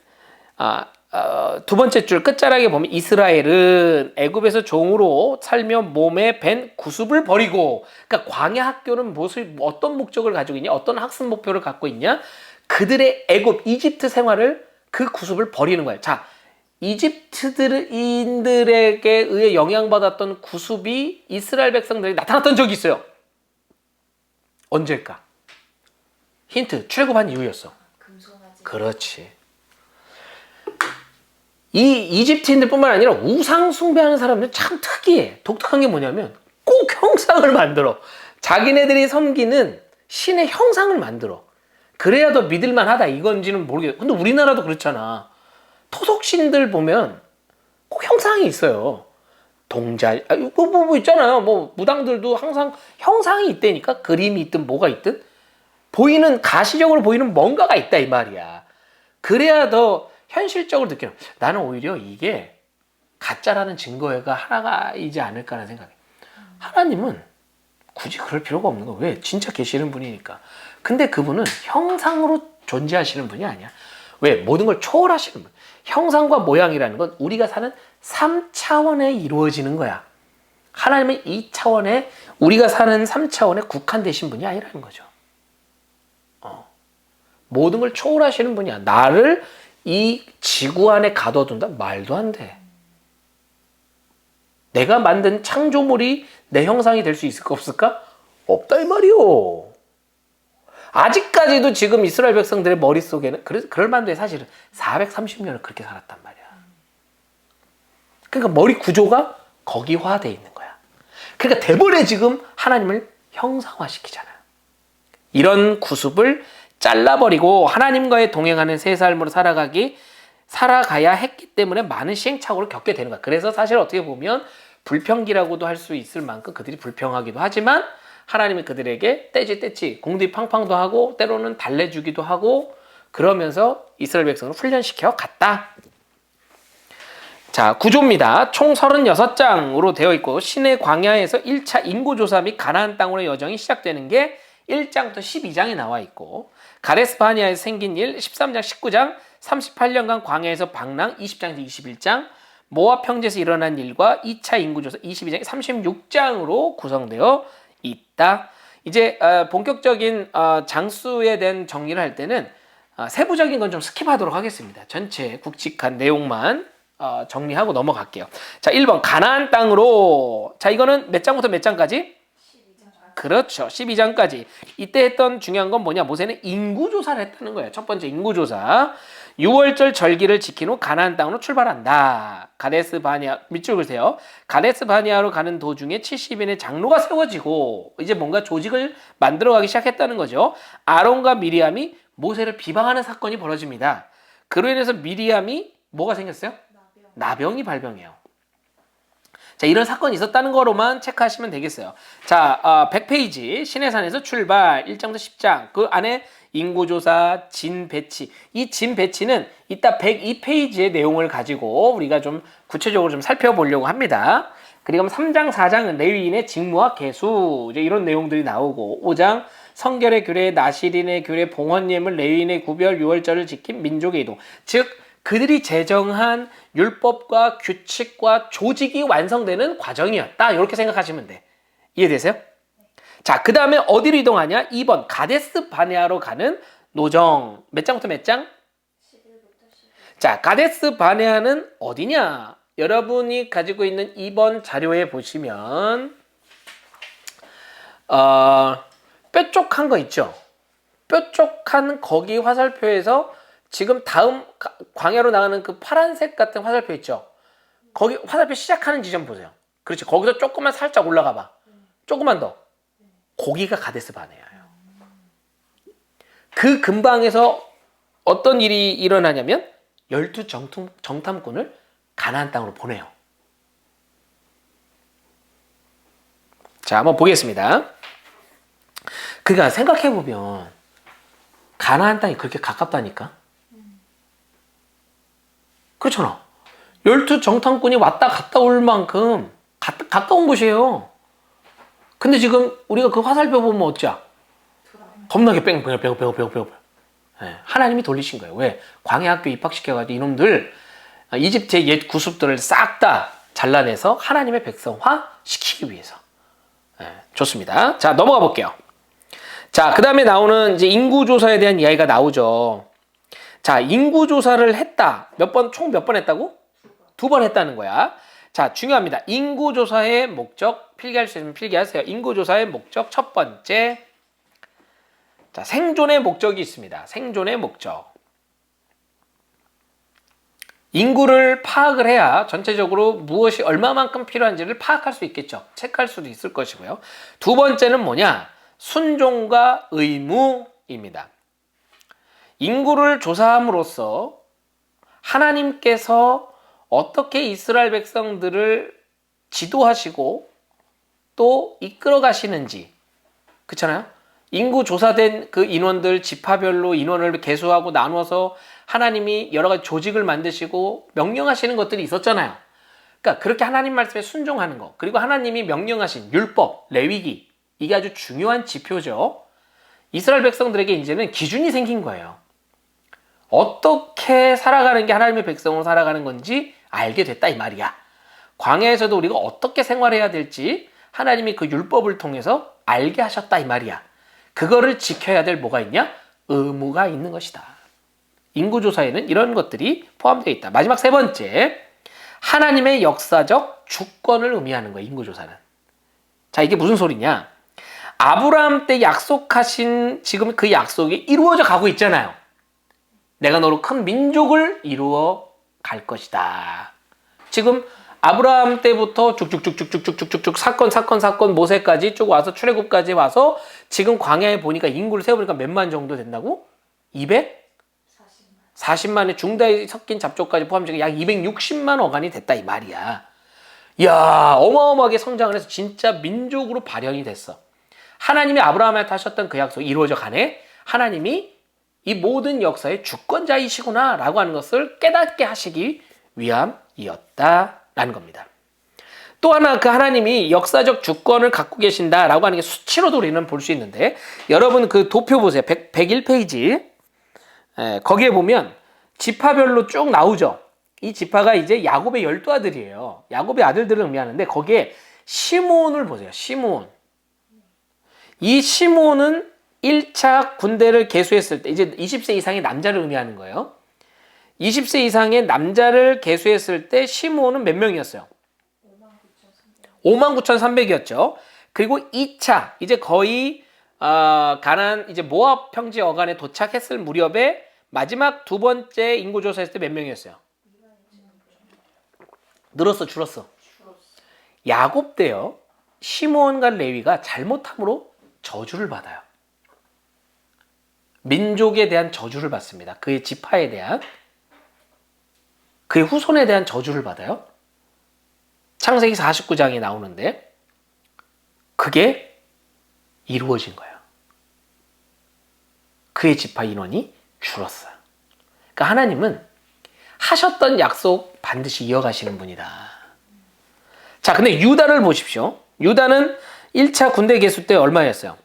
두 번째 줄 끝자락에 보면 이스라엘은 애굽에서 종으로 살며 몸에 밴 구습을 버리고, 그러니까 광야 학교는 어떤 목적을 가지고 있냐, 어떤 학습 목표를 갖고 있냐, 그들의 애굽 이집트 생활을, 그 구습을 버리는 거예요. 자, 이집트인들에게 의해 영향받았던 구습이 이스라엘 백성들이 나타났던 적이 있어요. 언제일까? 힌트, 출애굽한 이후였어. 금송아지. 그렇지. 이 이집트인들뿐만 아니라 우상 숭배하는 사람들 참 특이해. 독특한 게 뭐냐면 꼭 형상을 만들어. 자기네들이 섬기는 신의 형상을 만들어. 그래야 더 믿을만하다 이건지는 모르겠어. 근데 우리나라도 그렇잖아. 토속신들 보면 꼭 형상이 있어요. 동자, 뭐 있잖아요. 뭐 무당들도 항상 형상이 있다니까. 그림이 있든 뭐가 있든 보이는, 가시적으로 보이는 뭔가가 있다 이 말이야. 그래야 더 현실적으로 느끼는. 나는 오히려 이게 가짜라는 증거가 하나가 이지 않을까라는 생각이. 하나님은 굳이 그럴 필요가 없는 거. 왜? 진짜 계시는 분이니까. 근데 그분은 형상으로 존재하시는 분이 아니야. 왜? 모든 걸 초월하시는 분. 형상과 모양이라는 건 우리가 사는 3차원에 이루어지는 거야. 하나님은 2차원에, 우리가 사는 3차원에 국한되신 분이 아니라는 거죠. 모든 걸 초월하시는 분이야. 나를 이 지구 안에 가둬둔다? 말도 안 돼. 내가 만든 창조물이 내 형상이 될 수 있을까 없을까? 없다 이 말이요. 아직까지도 지금 이스라엘 백성들의 머릿속에는 그럴 만도 해. 사실은 430년을 그렇게 살았단 말이야. 그러니까 머리 구조가 거기화되어 있는 거야. 그러니까 대번에 지금 하나님을 형상화시키잖아요. 이런 구습을 잘라버리고 하나님과의 동행하는 새 삶으로 살아가야 했기 때문에 많은 시행착오를 겪게 되는 거야. 그래서 사실 어떻게 보면 불평기라고도 할 수 있을 만큼 그들이 불평하기도 하지만 하나님이 그들에게 떼지 공뒤팡팡도 하고 때로는 달래주기도 하고 그러면서 이스라엘 백성을 훈련시켜 갔다. 자, 구조입니다. 총 36장으로 되어 있고 신의 광야에서 1차 인구조사 및 가나안 땅으로의 여정이 시작되는 게 1장부터 12장에 나와 있고 가데스 바네아에서 생긴 일 13장 19장 38년간 광야에서 방랑 20장에서 21장 모압 평지에서 일어난 일과 2차 인구조사 22장에 36장으로 구성되어 있다. 이제 본격적인 장수에 대한 정리를 할 때는 세부적인 건 좀 스킵하도록 하겠습니다. 전체 굵직한 내용만 정리하고 넘어갈게요. 자, 1번 가나안 땅으로. 자, 이거는 몇 장부터 몇 장까지? 12장. 그렇죠. 12장까지. 이때 했던 중요한 건 뭐냐? 모세는 인구조사를 했다는 거예요. 첫 번째 인구조사. 6월절 절기를 지킨 후 가나안 땅으로 출발한다. 가데스 바네아, 밑줄 그세요. 가데스 바네아로 가는 도중에 70인의 장로가 세워지고 이제 뭔가 조직을 만들어가기 시작했다는 거죠. 아론과 미리암이 모세를 비방하는 사건이 벌어집니다. 그로 인해서 미리암이 뭐가 생겼어요? 나병이 발병해요. 자, 이런 사건이 있었다는 거로만 체크하시면 되겠어요. 자, 100페이지 시내산에서 출발 1장부터 10장 그 안에 인구조사, 진 배치. 이 진 배치는 이따 102페이지의 내용을 가지고 우리가 좀 구체적으로 좀 살펴보려고 합니다. 그리고 3장, 4장은 레위인의 직무와 계수 이제 이런 내용들이 나오고 5장 성결의 규례, 나시린의 규례, 봉헌 예물, 레위인의 구별, 유월절을 지킨 민족의 이동. 즉 그들이 제정한 율법과 규칙과 조직이 완성되는 과정이었다. 이렇게 생각하시면 돼. 이해되세요? 자, 그 다음에 어디로 이동하냐? 2번 가데스 바네아로 가는 노정. 몇 장부터 몇 장? 11부터 12. 자, 가데스 바네아는 어디냐? 여러분이 가지고 있는 2번 자료에 보시면 뾰족한 거 있죠? 뾰족한 거기 화살표에서 지금 다음 광야로 나가는 그 파란색 같은 화살표 있죠? 거기 화살표 시작하는 지점 보세요. 그렇지. 거기서 조금만 살짝 올라가 봐. 조금만 더. 거기가 가데스 바네아예요. 그 근방에서 어떤 일이 일어나냐면 12 정탐꾼을 가나안 땅으로 보내요. 자, 한번 보겠습니다. 그러니까 생각해보면 가나안 땅이 그렇게 가깝다니까? 그렇잖아. 12 정탐꾼이 왔다 갔다 올 만큼 가까운 곳이에요. 근데 지금 우리가 그 화살표 보면 어찌야? 겁나게 뺑뺑뺑뺑뺑뺑뺑. 네, 하나님이 돌리신 거예요. 왜? 광야 학교 입학시켜가지고 이놈들 이집트의 옛 구습들을 싹 다 잘라내서 하나님의 백성화 시키기 위해서. 네, 좋습니다. 자, 넘어가 볼게요. 자, 그 다음에 나오는 이제 인구조사에 대한 이야기가 나오죠. 자, 인구조사를 했다. 총 몇 번 했다고? 2번 했다는 거야. 자, 중요합니다. 인구조사의 목적, 필기할 수 있으면 필기하세요. 인구조사의 목적 첫 번째. 자, 생존의 목적이 있습니다. 생존의 목적. 인구를 파악을 해야 전체적으로 무엇이 얼마만큼 필요한지를 파악할 수 있겠죠. 체크할 수도 있을 것이고요. 두 번째는 뭐냐? 순종과 의무입니다. 인구를 조사함으로써 하나님께서 어떻게 이스라엘 백성들을 지도하시고 또 이끌어 가시는지, 그렇잖아요? 인구 조사된 그 인원들 지파별로 인원을 계수하고 나눠서 하나님이 여러 가지 조직을 만드시고 명령하시는 것들이 있었잖아요. 그러니까 그렇게 하나님 말씀에 순종하는 거, 그리고 하나님이 명령하신 율법, 레위기 이게 아주 중요한 지표죠. 이스라엘 백성들에게 이제는 기준이 생긴 거예요. 어떻게 살아가는 게 하나님의 백성으로 살아가는 건지 알게 됐다 이 말이야. 광야에서도 우리가 어떻게 생활해야 될지 하나님이 그 율법을 통해서 알게 하셨다 이 말이야. 그거를 지켜야 될 뭐가 있냐? 의무가 있는 것이다. 인구조사에는 이런 것들이 포함되어 있다. 마지막 세 번째, 하나님의 역사적 주권을 의미하는 거예요. 인구조사는. 자, 이게 무슨 소리냐? 아브라함 때 약속하신 지금 그 약속이 이루어져 가고 있잖아요. 내가 너로 큰 민족을 이루어 갈 것이다. 지금 아브라함 때부터 쭉쭉쭉쭉쭉쭉쭉 사건 모세까지 쭉 와서 출애굽까지 와서 지금 광야에 보니까 인구를 세어보니까 몇만 정도 된다고? 240만의 중다에 섞인 잡초까지 포함해서 약 260만 어간이 됐다 이 말이야. 이야, 어마어마하게 성장을 해서 진짜 민족으로 발현이 됐어. 하나님이 아브라함한테 하셨던 그 약속이 이루어져 가네. 하나님이 이 모든 역사의 주권자이시구나 라고 하는 것을 깨닫게 하시기 위함이었다라는 겁니다. 또 하나 그 하나님이 역사적 주권을 갖고 계신다라고 하는 게 수치로도 우리는 볼 수 있는데, 여러분 그 도표 보세요. 101페이지. 거기에 보면 지파별로 쭉 나오죠. 이 지파가 이제 야곱의 12아들이에요. 야곱의 아들들을 의미하는데 거기에 시므온을 보세요. 시므온. 이 시므온은 1차 군대를 개수했을 때 이제 20세 이상의 남자를 의미하는 거예요. 20세 이상의 남자를 개수했을 때 시므온은 몇 명이었어요? 59,300이었죠. 그리고 2차 이제 거의 가나안 이제 모압 평지 어간에 도착했을 무렵에 마지막 두 번째 인구 조사했을 때 몇 명이었어요? 늘었어, 줄었어? 야곱 때요. 시므온과 레위가 잘못함으로 저주를 받아요. 민족에 대한 저주를 받습니다. 그의 지파에 대한, 그의 후손에 대한 저주를 받아요. 창세기 49장에 나오는데 그게 이루어진 거예요. 그의 지파 인원이 줄었어요. 그러니까 하나님은 하셨던 약속 반드시 이어가시는 분이다. 자, 근데 유다를 보십시오. 유다는 1차 군대 개수 때 얼마였어요?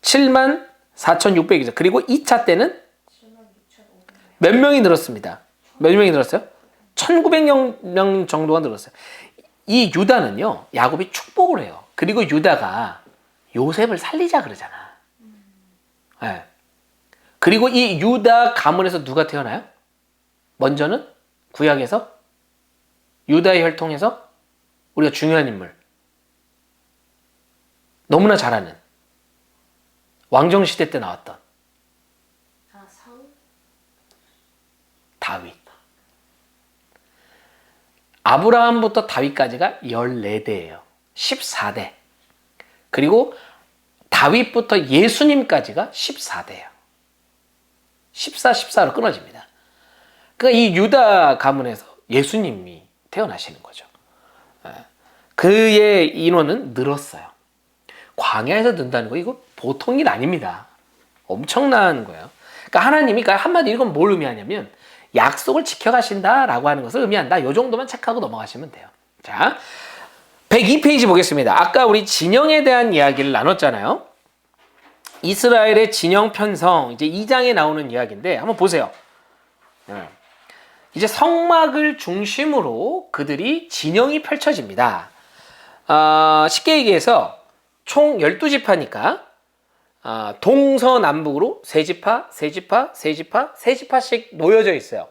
74,600이죠. 그리고 2차 때는 몇 명이 늘었습니다. 몇 명이 늘었어요? 1,900명 정도가 늘었어요. 이 유다는요, 야곱이 축복을 해요. 그리고 유다가 요셉을 살리자 그러잖아. 네. 그리고 이 유다 가문에서 누가 태어나요? 먼저는 구약에서 유다의 혈통에서 우리가 중요한 인물, 너무나 잘 아는 왕정시대 때 나왔던 다윗. 아브라함부터 다윗까지가 14대예요. 14대. 그리고 다윗부터 예수님까지가 14대예요. 14로 끊어집니다. 그러니까 이 유다 가문에서 예수님이 태어나시는 거죠. 그의 인원은 늘었어요. 광야에서 는다는 거 이거 보통 일 아닙니다. 엄청난 거예요. 그러니까 하나님이 한마디로 이건 뭘 의미하냐면 약속을 지켜가신다라고 하는 것을 의미한다. 이 정도만 체크하고 넘어가시면 돼요. 자, 102페이지 보겠습니다. 아까 우리 진영에 대한 이야기를 나눴잖아요. 이스라엘의 진영 편성, 이제 2장에 나오는 이야기인데 한번 보세요. 이제 성막을 중심으로 그들이 진영이 펼쳐집니다. 쉽게 얘기해서 총 12지파니까 동서남북으로 세 지파씩 놓여져 있어요.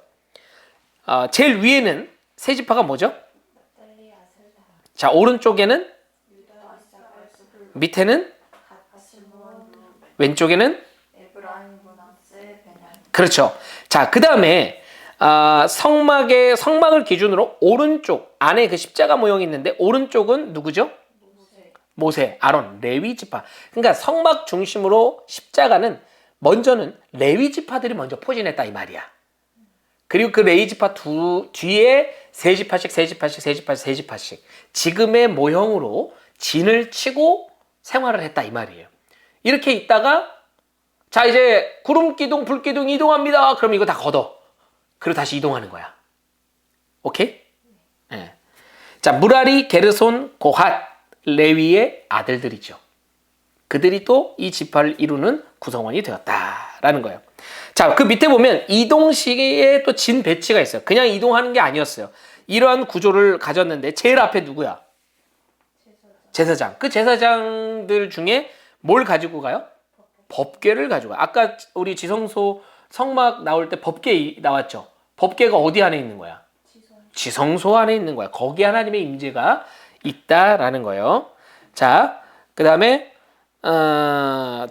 제일 위에는 세 지파가 뭐죠? 자, 오른쪽에는, 밑에는, 왼쪽에는, 그렇죠. 자, 그 다음에 성막을 기준으로 오른쪽 안에 그 십자가 모형이 있는데 오른쪽은 누구죠? 모세, 아론, 레위 지파. 그러니까 성막 중심으로 십자가는 먼저는 레위 지파들이 먼저 포진했다 이 말이야. 그리고 그 레위 지파 뒤에 세 지파씩 지금의 모형으로 진을 치고 생활을 했다 이 말이에요. 이렇게 있다가 자, 이제 구름 기둥, 불 기둥 이동합니다. 그럼 이거 다 걷어. 그리고 다시 이동하는 거야. 오케이? 네. 자, 무라리, 게르손, 고핫, 레위의 아들들이죠. 그들이 또 이 지파를 이루는 구성원이 되었다라는 거예요. 자, 그 밑에 보면 이동 시기에 또 진 배치가 있어요. 그냥 이동하는 게 아니었어요. 이러한 구조를 가졌는데 제일 앞에 누구야? 제사장. 그 제사장들 중에 뭘 가지고 가요? 법궤를 가지고 가요. 아까 우리 지성소 성막 나올 때 법궤 나왔죠. 법궤가 어디 안에 있는 거야? 지성소 안에 있는 거야. 거기 하나님의 임재가 있다라는 거예요. 자, 그 다음에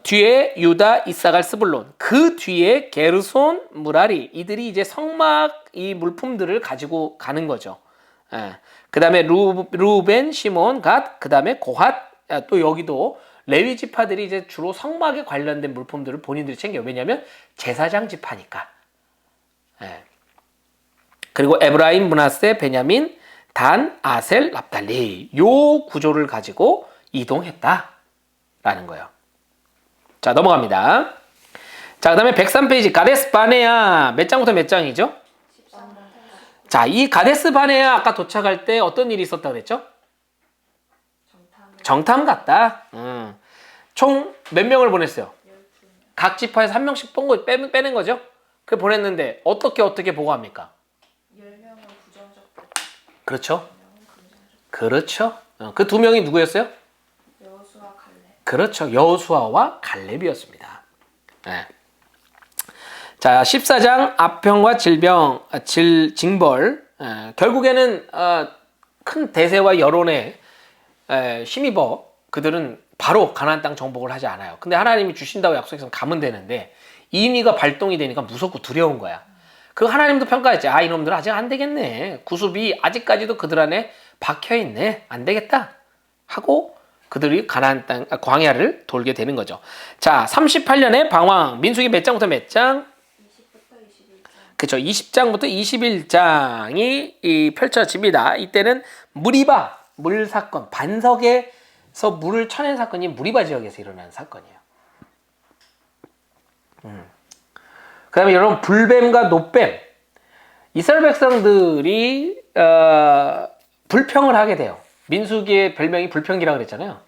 뒤에 유다, 이사갈, 스불론, 그 뒤에 게르손, 무라리, 이들이 이제 성막 이 물품들을 가지고 가는 거죠. 그 다음에 루벤, 시몬, 갓, 그 다음에 고핫, 또 여기도 레위 지파들이 이제 주로 성막에 관련된 물품들을 본인들이 챙겨요. 왜냐하면 제사장 지파니까. 그리고 에브라임, 므낫세, 베냐민, 단, 아셀, 납달리, 요 구조를 가지고 이동했다라는 거예요. 자, 넘어갑니다. 자, 그 다음에 103페이지 가데스 바네아, 몇 장부터 몇 장이죠? 13장. 자, 이 가데스 바네아 아까 도착할 때 어떤 일이 있었다고 그랬죠? 정탐 갔다. 총 몇 명을 보냈어요? 각 지파에서 한 명씩 빼는 거죠? 그 보냈는데 어떻게 보고합니까? 10명은 부정적 발표, 그렇죠? 10명은 긍정적 그렇죠. 그 두 명이 누구였어요? 여호수아 갈렙. 그렇죠. 여호수아와 갈렙이었습니다. 네. 자, 14장 압평과 징벌. 결국에는 큰 대세와 여론에 힘입어 그들은 바로 가나안 땅 정복을 하지 않아요. 근데 하나님이 주신다고 약속해서 가면 되는데 인위가 발동이 되니까 무섭고 두려운 거야. 그 하나님도 평가했지. 아, 이놈들 아직 안 되겠네. 구습이 아직까지도 그들 안에 박혀있네. 안 되겠다 하고 그들이 가나안 땅 광야를 돌게 되는 거죠. 자, 38년에 방황. 민수기 몇 장부터 몇 장? 20부터 21장. 그렇죠. 20장부터 21장이 펼쳐집니다. 이때는 무리바 물 사건, 반석에서 물을 쳐낸 사건이 무리바 지역에서 일어난 사건이에요. 그 다음에 여러분, 불뱀과 노뱀. 이스라엘 백성들이 불평을 하게 돼요. 민수기의 별명이 불평기라고 그랬잖아요.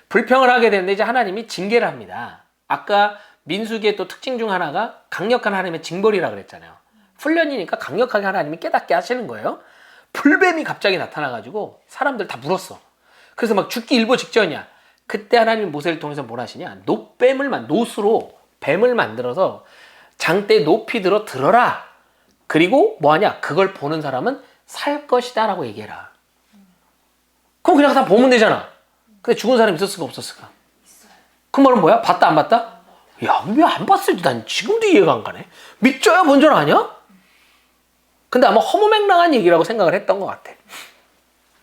불평을 하게 되는데 이제 하나님이 징계를 합니다. 아까 민수기의 또 특징 중 하나가 강력한 하나님의 징벌이라고 그랬잖아요. 훈련이니까 강력하게 하나님이 깨닫게 하시는 거예요. 불뱀이 갑자기 나타나가지고 사람들 다 물었어. 그래서 막 죽기 일보 직전이야. 그때 하나님이 모세를 통해서 뭘 하시냐? 노스로 뱀을 만들어서 장대에 높이 들어라. 그리고 뭐하냐? 그걸 보는 사람은 살 것이다 라고 얘기해라. 그럼 그냥 다 보면 되잖아. 근데 죽은 사람이 있었을까 없었을까? 있어요. 그 말은 뭐야? 봤다 안 봤다? 야, 왜 안 봤을지 난 지금도 이해가 안 가네. 믿져야 본전 아니야? 근데 아마 허무맹랑한 얘기라고 생각을 했던 것 같아.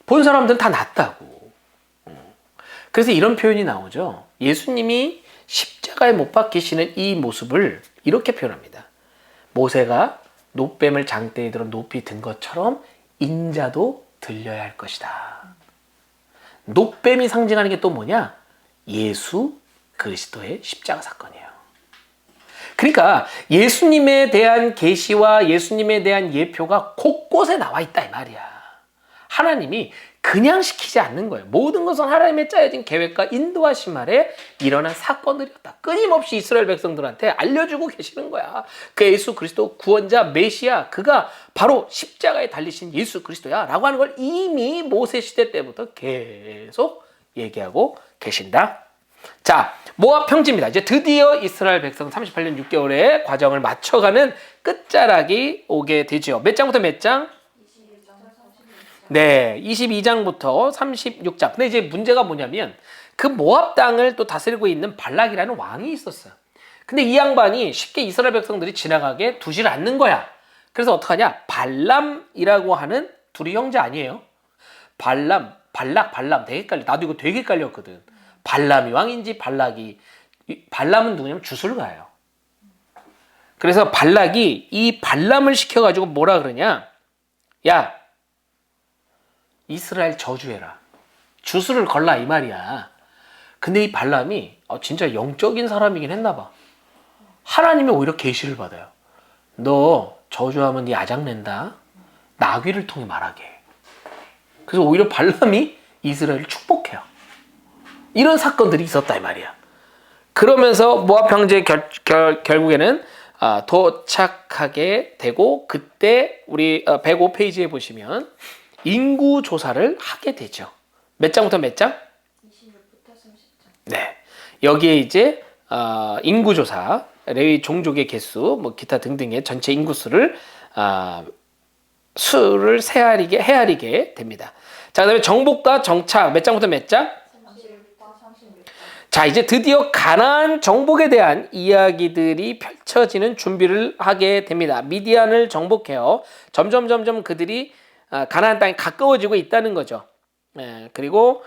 본 사람들은 다 낫다고. 그래서 이런 표현이 나오죠. 예수님이 십자가에 못 박히시는 이 모습을 이렇게 표현합니다. 모세가 노뱀을 장대에 들어 높이 든 것처럼 인자도 들려야 할 것이다. 노뱀이 상징하는 게 또 뭐냐? 예수 그리스도의 십자가 사건이에요. 그러니까 예수님에 대한 계시와 예수님에 대한 예표가 곳곳에 나와 있다 이 말이야. 하나님이 그냥 시키지 않는 거예요. 모든 것은 하나님의 짜여진 계획과 인도하심 아래 일어난 사건들이었다. 끊임없이 이스라엘 백성들한테 알려주고 계시는 거야. 그 예수 그리스도 구원자 메시아, 그가 바로 십자가에 달리신 예수 그리스도야 라고 하는 걸 이미 모세 시대 때부터 계속 얘기하고 계신다. 자, 모압 평지입니다. 이제 드디어 이스라엘 백성 38년 6개월의 과정을 맞춰가는 끝자락이 오게 되죠. 몇 장부터 몇 장? 21장, 36장. 네, 22장부터 36장. 근데 이제 문제가 뭐냐면 그 모압 땅을 또 다스리고 있는 발락이라는 왕이 있었어요. 근데 이 양반이 쉽게 이스라엘 백성들이 지나가게 두질 않는 거야. 그래서 어떡하냐? 발람이라고 하는 둘이 형제 아니에요. 발람 되게 헷갈려. 나도 이거 되게 헷갈렸거든. 발람이 왕인지 발람은 누구냐면 주술가예요. 그래서 발락이 이 발람을 시켜가지고 뭐라 그러냐? 야, 이스라엘 저주해라. 주술을 걸라 이 말이야. 근데 이 발람이 진짜 영적인 사람이긴 했나 봐. 하나님이 오히려 계시를 받아요. 너 저주하면 네 아작낸다. 나귀를 통해 말하게. 그래서 오히려 발람이 이스라엘을 축복해요. 이런 사건들이 있었다 이 말이야. 그러면서 모압 형제 결국에는 도착하게 되고, 그때 우리 105페이지에 보시면 인구 조사를 하게 되죠. 몇 장부터 몇 장? 26부터 30장. 네. 여기에 이제 인구 조사, 레위 종족의 개수, 뭐 기타 등등의 전체 인구수를 수를 헤아리게 됩니다. 자, 그다음에 정복과 정착 몇 장부터 몇 장? 31부터 36장. 자, 이제 드디어 가나안 정복에 대한 이야기들이 펼쳐지는 준비를 하게 됩니다. 미디안을 정복해요. 점점 그들이 가나안 땅에 가까워지고 있다는 거죠. 그리고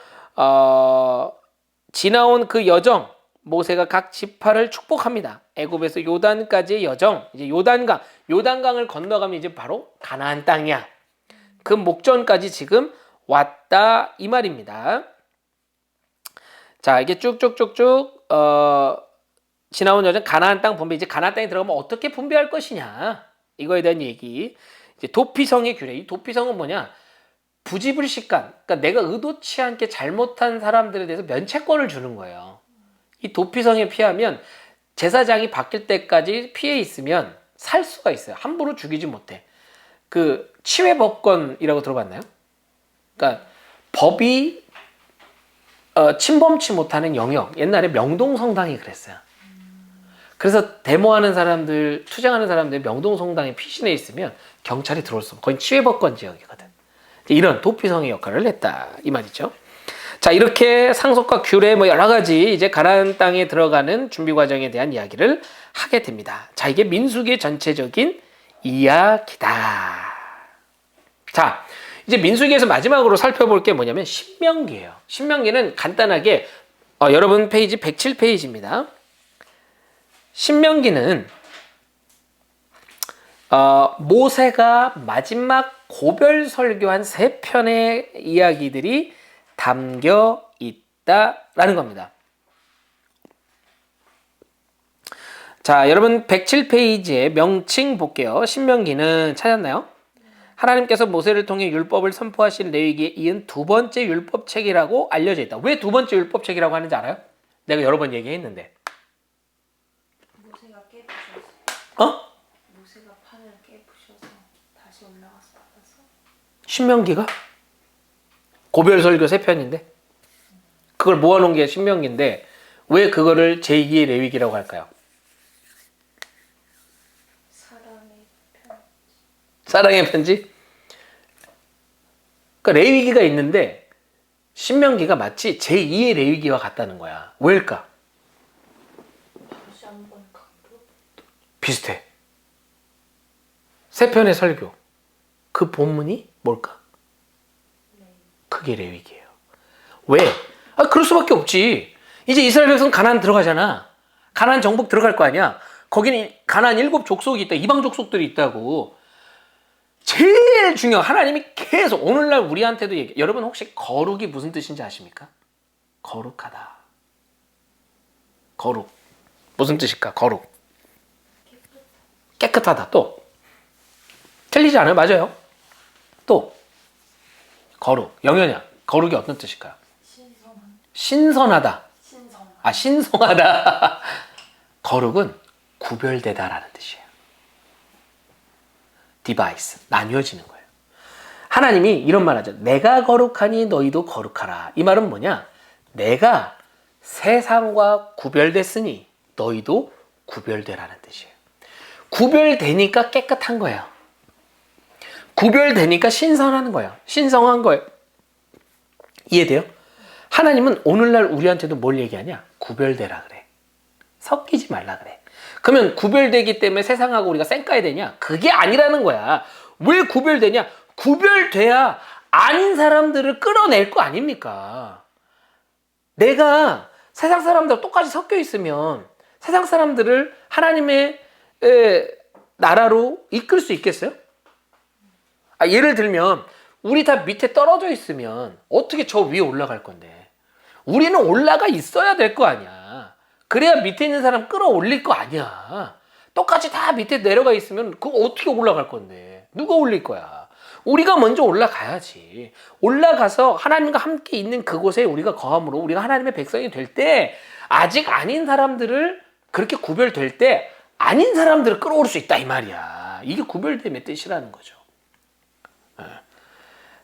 지나온 그 여정, 모세가 각 지파를 축복합니다. 애굽에서 요단까지의 여정, 이제 요단강을 건너가면 이제 바로 가나안 땅이야. 그 목전까지 지금 왔다 이 말입니다. 자, 이게 쭉쭉쭉쭉 지나온 여정 가나안 땅 분배, 이제 가나안 땅에 들어가면 어떻게 분배할 것이냐, 이거에 대한 얘기. 이제 도피성의 규례. 이 도피성은 뭐냐? 부지불식간, 그러니까 내가 의도치 않게 잘못한 사람들에 대해서 면책권을 주는 거예요. 이 도피성에 피하면 제사장이 바뀔 때까지 피해 있으면 살 수가 있어요. 함부로 죽이지 못해. 그 치외법권이라고 들어봤나요? 그러니까 법이 침범치 못하는 영역. 옛날에 명동성당이 그랬어요. 그래서 데모하는 사람들, 투쟁하는 사람들이 명동성당에 피신해 있으면 경찰이 들어올 수 없어. 거의 치외법권 지역이거든. 이런 도피성의 역할을 했다 이 말이죠. 자, 이렇게 상속과 규례 뭐 여러 가지 이제 가나안 땅에 들어가는 준비 과정에 대한 이야기를 하게 됩니다. 자, 이게 민수기의 전체적인 이야기다. 자, 이제 민수기에서 마지막으로 살펴볼 게 뭐냐면 신명기예요. 신명기는 간단하게 여러분 페이지 107페이지입니다. 신명기는 모세가 마지막 고별 설교한 3편의 이야기들이 담겨 있다라는 겁니다. 자, 여러분 107페이지에 명칭 볼게요. 신명기는 찾았나요? 하나님께서 모세를 통해 율법을 선포하신 레위기에 이은 두 번째 율법책이라고 알려져 있다. 왜 두 번째 율법책이라고 하는지 알아요? 내가 여러 번 얘기했는데. 모세가 깨부셔서. 모세가 판을 깨부셔서 다시 올라가서 받아서. 신명기가? 고별 설교 3편인데 그걸 모아놓은 게 신명기인데 왜 그거를 제2의 레위기라고 할까요? 사랑의 편지? 그러니까 레위기가 있는데 신명기가 마치 제2의 레위기와 같다는 거야. 왜일까? 다시 한번 강도. 비슷해. 3편의 설교. 그 본문이 뭘까? 그게 레위기예요. 왜? 그럴 수밖에 없지. 이제 이스라엘 백성 가나안 들어가잖아. 가나안 정복 들어갈 거 아니야. 거기는 가나안 7 족속이 있다. 이방 족속들이 있다고. 제일 중요한, 하나님이 계속 오늘날 우리한테도 여러분 혹시 거룩이 무슨 뜻인지 아십니까? 거룩하다. 거룩. 무슨 뜻일까? 거룩. 깨끗하다. 또 틀리지 않아요? 맞아요. 또 거룩. 영현이야. 거룩이 어떤 뜻일까요? 신선하다. 신성하다. 거룩은 구별되다라는 뜻이에요. 디바이스, 나뉘어지는 거예요. 하나님이 이런 말 하죠. 내가 거룩하니 너희도 거룩하라. 이 말은 뭐냐? 내가 세상과 구별됐으니 너희도 구별되라는 뜻이에요. 구별되니까 깨끗한 거예요. 구별되니까 신선한 거예요. 신성한 거예요. 이해돼요? 하나님은 오늘날 우리한테도 뭘 얘기하냐? 구별되라 그래. 섞이지 말라 그래. 그러면 구별되기 때문에 세상하고 우리가 쌩까야 되냐? 그게 아니라는 거야. 왜 구별되냐? 구별돼야 아닌 사람들을 끌어낼 거 아닙니까? 내가 세상 사람들과 똑같이 섞여 있으면 세상 사람들을 하나님의 나라로 이끌 수 있겠어요? 예를 들면 우리 다 밑에 떨어져 있으면 어떻게 저 위에 올라갈 건데? 우리는 올라가 있어야 될 거 아니야. 그래야 밑에 있는 사람 끌어올릴 거 아니야. 똑같이 다 밑에 내려가 있으면 그거 어떻게 올라갈 건데? 누가 올릴 거야? 우리가 먼저 올라가야지. 올라가서 하나님과 함께 있는 그곳에 우리가 거함으로 우리가 하나님의 백성이 될 때 아직 아닌 사람들을 그렇게 구별될 때 아닌 사람들을 끌어올 수 있다 이 말이야. 이게 구별됨의 뜻이라는 거죠.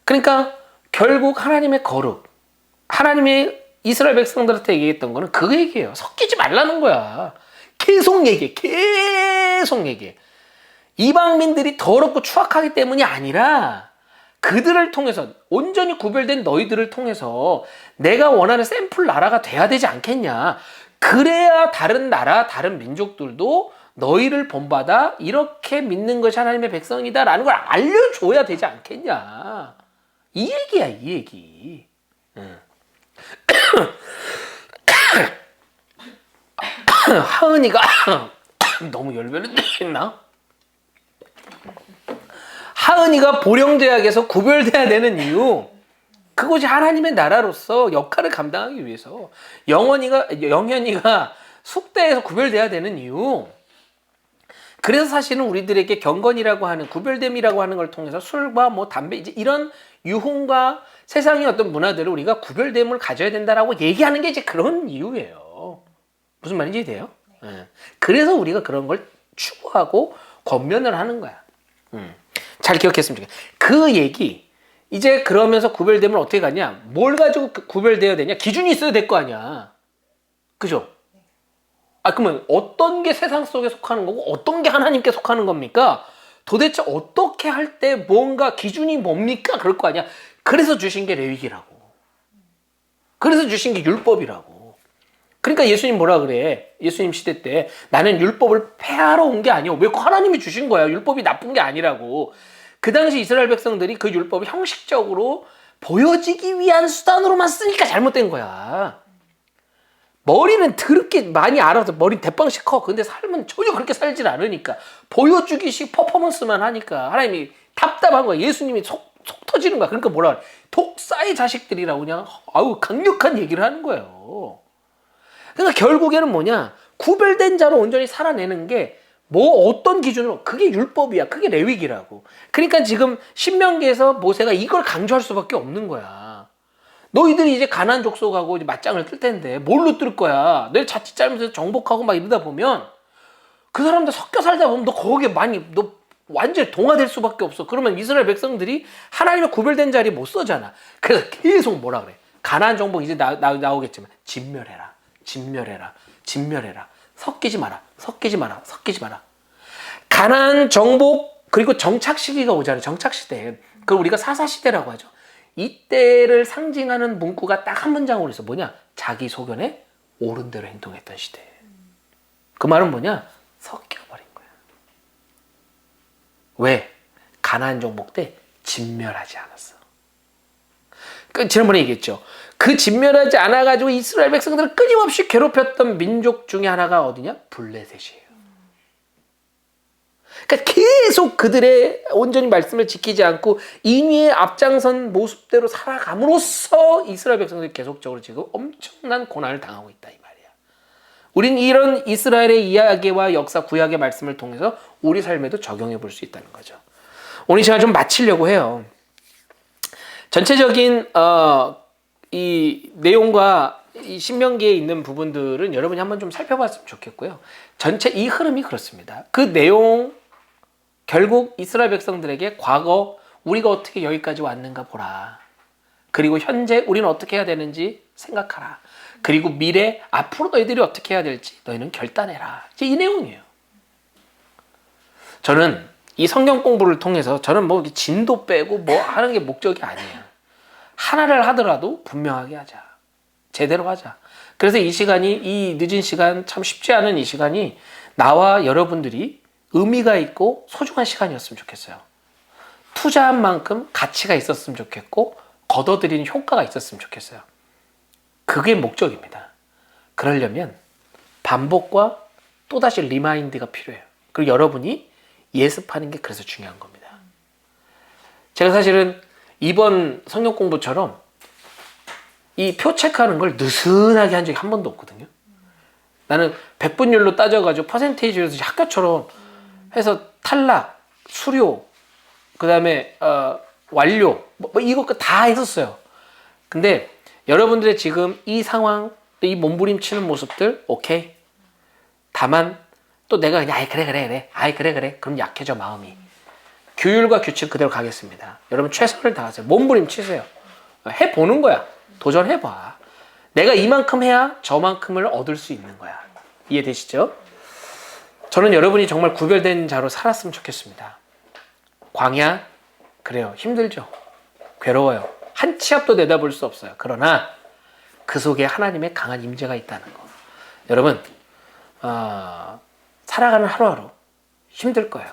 그러니까 결국 하나님의 거룩, 하나님의 이스라엘 백성들한테 얘기했던 거는 그 얘기예요. 섞이지 말라는 거야. 계속 얘기해. 계속 얘기해. 이방민들이 더럽고 추악하기 때문이 아니라 그들을 통해서 온전히 구별된 너희들을 통해서 내가 원하는 샘플 나라가 돼야 되지 않겠냐. 그래야 다른 나라, 다른 민족들도 너희를 본받아 이렇게 믿는 것이 하나님의 백성이다라는 걸 알려줘야 되지 않겠냐. 이 얘기야, 이 얘기. 하은이가 너무 열변을 했나? 하은이가 보령대학에서 구별돼야 되는 이유, 그것이 하나님의 나라로서 역할을 감당하기 위해서. 영현이가 숙대에서 구별돼야 되는 이유, 그래서 사실은 우리들에게 경건이라고 하는, 구별됨이라고 하는 걸 통해서 술과 뭐 담배, 이제 이런 유흥과 세상의 어떤 문화들을 우리가 구별됨을 가져야 된다라고 얘기하는 게 이제 그런 이유예요. 무슨 말인지 이해돼요? 네. 그래서 우리가 그런 걸 추구하고 권면을 하는 거야. 잘 기억했으면 좋겠어. 그 얘기, 이제 그러면서 구별됨을 어떻게 가냐? 뭘 가지고 구별되어야 되냐? 기준이 있어야 될 거 아니야. 그죠? 그러면 어떤 게 세상 속에 속하는 거고 어떤 게 하나님께 속하는 겁니까? 도대체 어떻게 할 때 뭔가 기준이 뭡니까? 그럴 거 아니야. 그래서 주신 게 레위기라고. 그래서 주신 게 율법이라고. 그러니까 예수님 뭐라 그래? 예수님 시대 때 나는 율법을 폐하러 온 게 아니오. 왜? 하나님이 주신 거야. 율법이 나쁜 게 아니라고. 그 당시 이스라엘 백성들이 그 율법을 형식적으로 보여지기 위한 수단으로만 쓰니까 잘못된 거야. 머리는 더럽게 많이 알아서 머리 대빵씩 커. 근데 삶은 전혀 그렇게 살질 않으니까 보여주기식 퍼포먼스만 하니까 하나님이 답답한 거야. 예수님이 속 터지는 거야. 그러니까 뭐라 그래? 독사의 자식들이라고 그냥 강력한 얘기를 하는 거예요. 그러니까 결국에는 뭐냐? 구별된 자로 온전히 살아내는 게 뭐 어떤 기준으로, 그게 율법이야. 그게 레위기라고. 그러니까 지금 신명기에서 모세가 이걸 강조할 수밖에 없는 거야. 너희들이 이제 가나안 족속하고 이제 맞짱을 뜰 텐데 뭘로 뜰 거야? 너희 자칫 잘못해서 정복하고 막 이러다 보면 그 사람들 섞여 살다 보면 너 거기에 너 완전히 동화될 수밖에 없어. 그러면 이스라엘 백성들이 하나님의 구별된 자리에 못 서잖아. 그래서 계속 뭐라 그래? 가나안 정복 이제 나오겠지만 진멸해라. 진멸해라. 진멸해라. 섞이지 마라. 섞이지 마라. 섞이지 마라. 가나안 정복 그리고 정착 시기가 오잖아요. 정착 시대. 그걸 우리가 사사시대라고 하죠. 이때를 상징하는 문구가 딱 한 문장으로 있어. 뭐냐? 자기 소견에 옳은 대로 행동했던 시대. 그 말은 뭐냐? 섞여버린 거야. 왜? 가나안 정복 때 진멸하지 않았어. 지난번에 얘기했죠. 그 진멸하지 않아가지고 이스라엘 백성들을 끊임없이 괴롭혔던 민족 중에 하나가 어디냐? 블레셋이에요. 그러니까 계속 그들의 온전히 말씀을 지키지 않고 인위의 앞장선 모습대로 살아감으로써 이스라엘 백성들이 계속적으로 지금 엄청난 고난을 당하고 있다 이 말이야. 우린 이런 이스라엘의 이야기와 역사 구약의 말씀을 통해서 우리 삶에도 적용해 볼 수 있다는 거죠. 오늘 시간 좀 마치려고 해요. 전체적인 이 내용과 이 신명기에 있는 부분들은 여러분이 한번 좀 살펴봤으면 좋겠고요. 전체 이 흐름이 그렇습니다. 그 내용 결국 이스라엘 백성들에게 과거 우리가 어떻게 여기까지 왔는가 보라. 그리고 현재 우리는 어떻게 해야 되는지 생각하라. 그리고 미래 앞으로 너희들이 어떻게 해야 될지 너희는 결단해라. 이제 이 내용이에요. 저는 이 성경 공부를 통해서 저는 뭐 진도 빼고 뭐 하는 게 목적이 아니에요. 하나를 하더라도 분명하게 하자. 제대로 하자. 그래서 이 시간이, 이 늦은 시간, 참 쉽지 않은 이 시간이 나와 여러분들이 의미가 있고 소중한 시간이었으면 좋겠어요. 투자한 만큼 가치가 있었으면 좋겠고 걷어들이는 효과가 있었으면 좋겠어요. 그게 목적입니다. 그러려면 반복과 또다시 리마인드가 필요해요. 그리고 여러분이 예습하는 게 그래서 중요한 겁니다. 제가 사실은 이번 성경 공부처럼 이 표 체크하는 걸 느슨하게 한 적이 한 번도 없거든요. 나는 백분율로 따져가지고 퍼센테이지로 학교처럼 해서 탈락, 수료, 그 다음에 완료. 뭐 이거 다 했었어요. 근데 여러분들의 지금 이 상황, 또 이 몸부림치는 모습들, 오케이. 다만 또 내가 그냥 아이 그래. 아이 그래. 그럼 약해져 마음이. 규율과 규칙 그대로 가겠습니다. 여러분 최선을 다하세요. 몸부림치세요. 해보는 거야. 도전해봐. 내가 이만큼 해야 저만큼을 얻을 수 있는 거야. 이해되시죠? 저는 여러분이 정말 구별된 자로 살았으면 좋겠습니다. 광야, 그래요. 힘들죠. 괴로워요. 한 치 앞도 내다볼 수 없어요. 그러나 그 속에 하나님의 강한 임재가 있다는 거. 여러분, 살아가는 하루하루 힘들 거예요.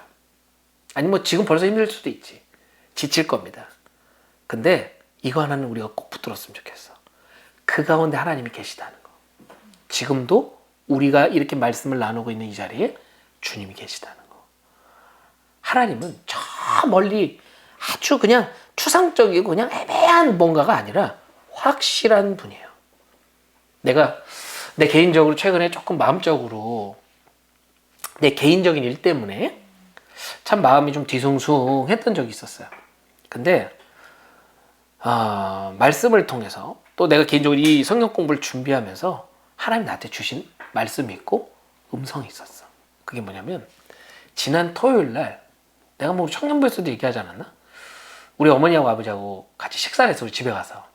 아니 뭐 지금 벌써 힘들 수도 있지. 지칠 겁니다. 근데 이거 하나는 우리가 꼭 붙들었으면 좋겠어. 그 가운데 하나님이 계시다는 거. 지금도 우리가 이렇게 말씀을 나누고 있는 이 자리에 주님이 계시다는 거. 하나님은 저 멀리 아주 그냥 추상적이고 그냥 애매한 뭔가가 아니라 확실한 분이에요. 내가 내 개인적으로 최근에 조금 마음적으로 내 개인적인 일 때문에 참 마음이 좀 뒤숭숭했던 적이 있었어요. 근데 말씀을 통해서 또 내가 개인적으로 이 성경 공부를 준비하면서 하나님 나한테 주신 말씀이 있고 음성이 있었어. 그게 뭐냐면 지난 토요일 날 내가 뭐 청년부에서도 얘기하지 않았나? 우리 어머니하고 아버지하고 같이 식사를 해서 우리 집에 가서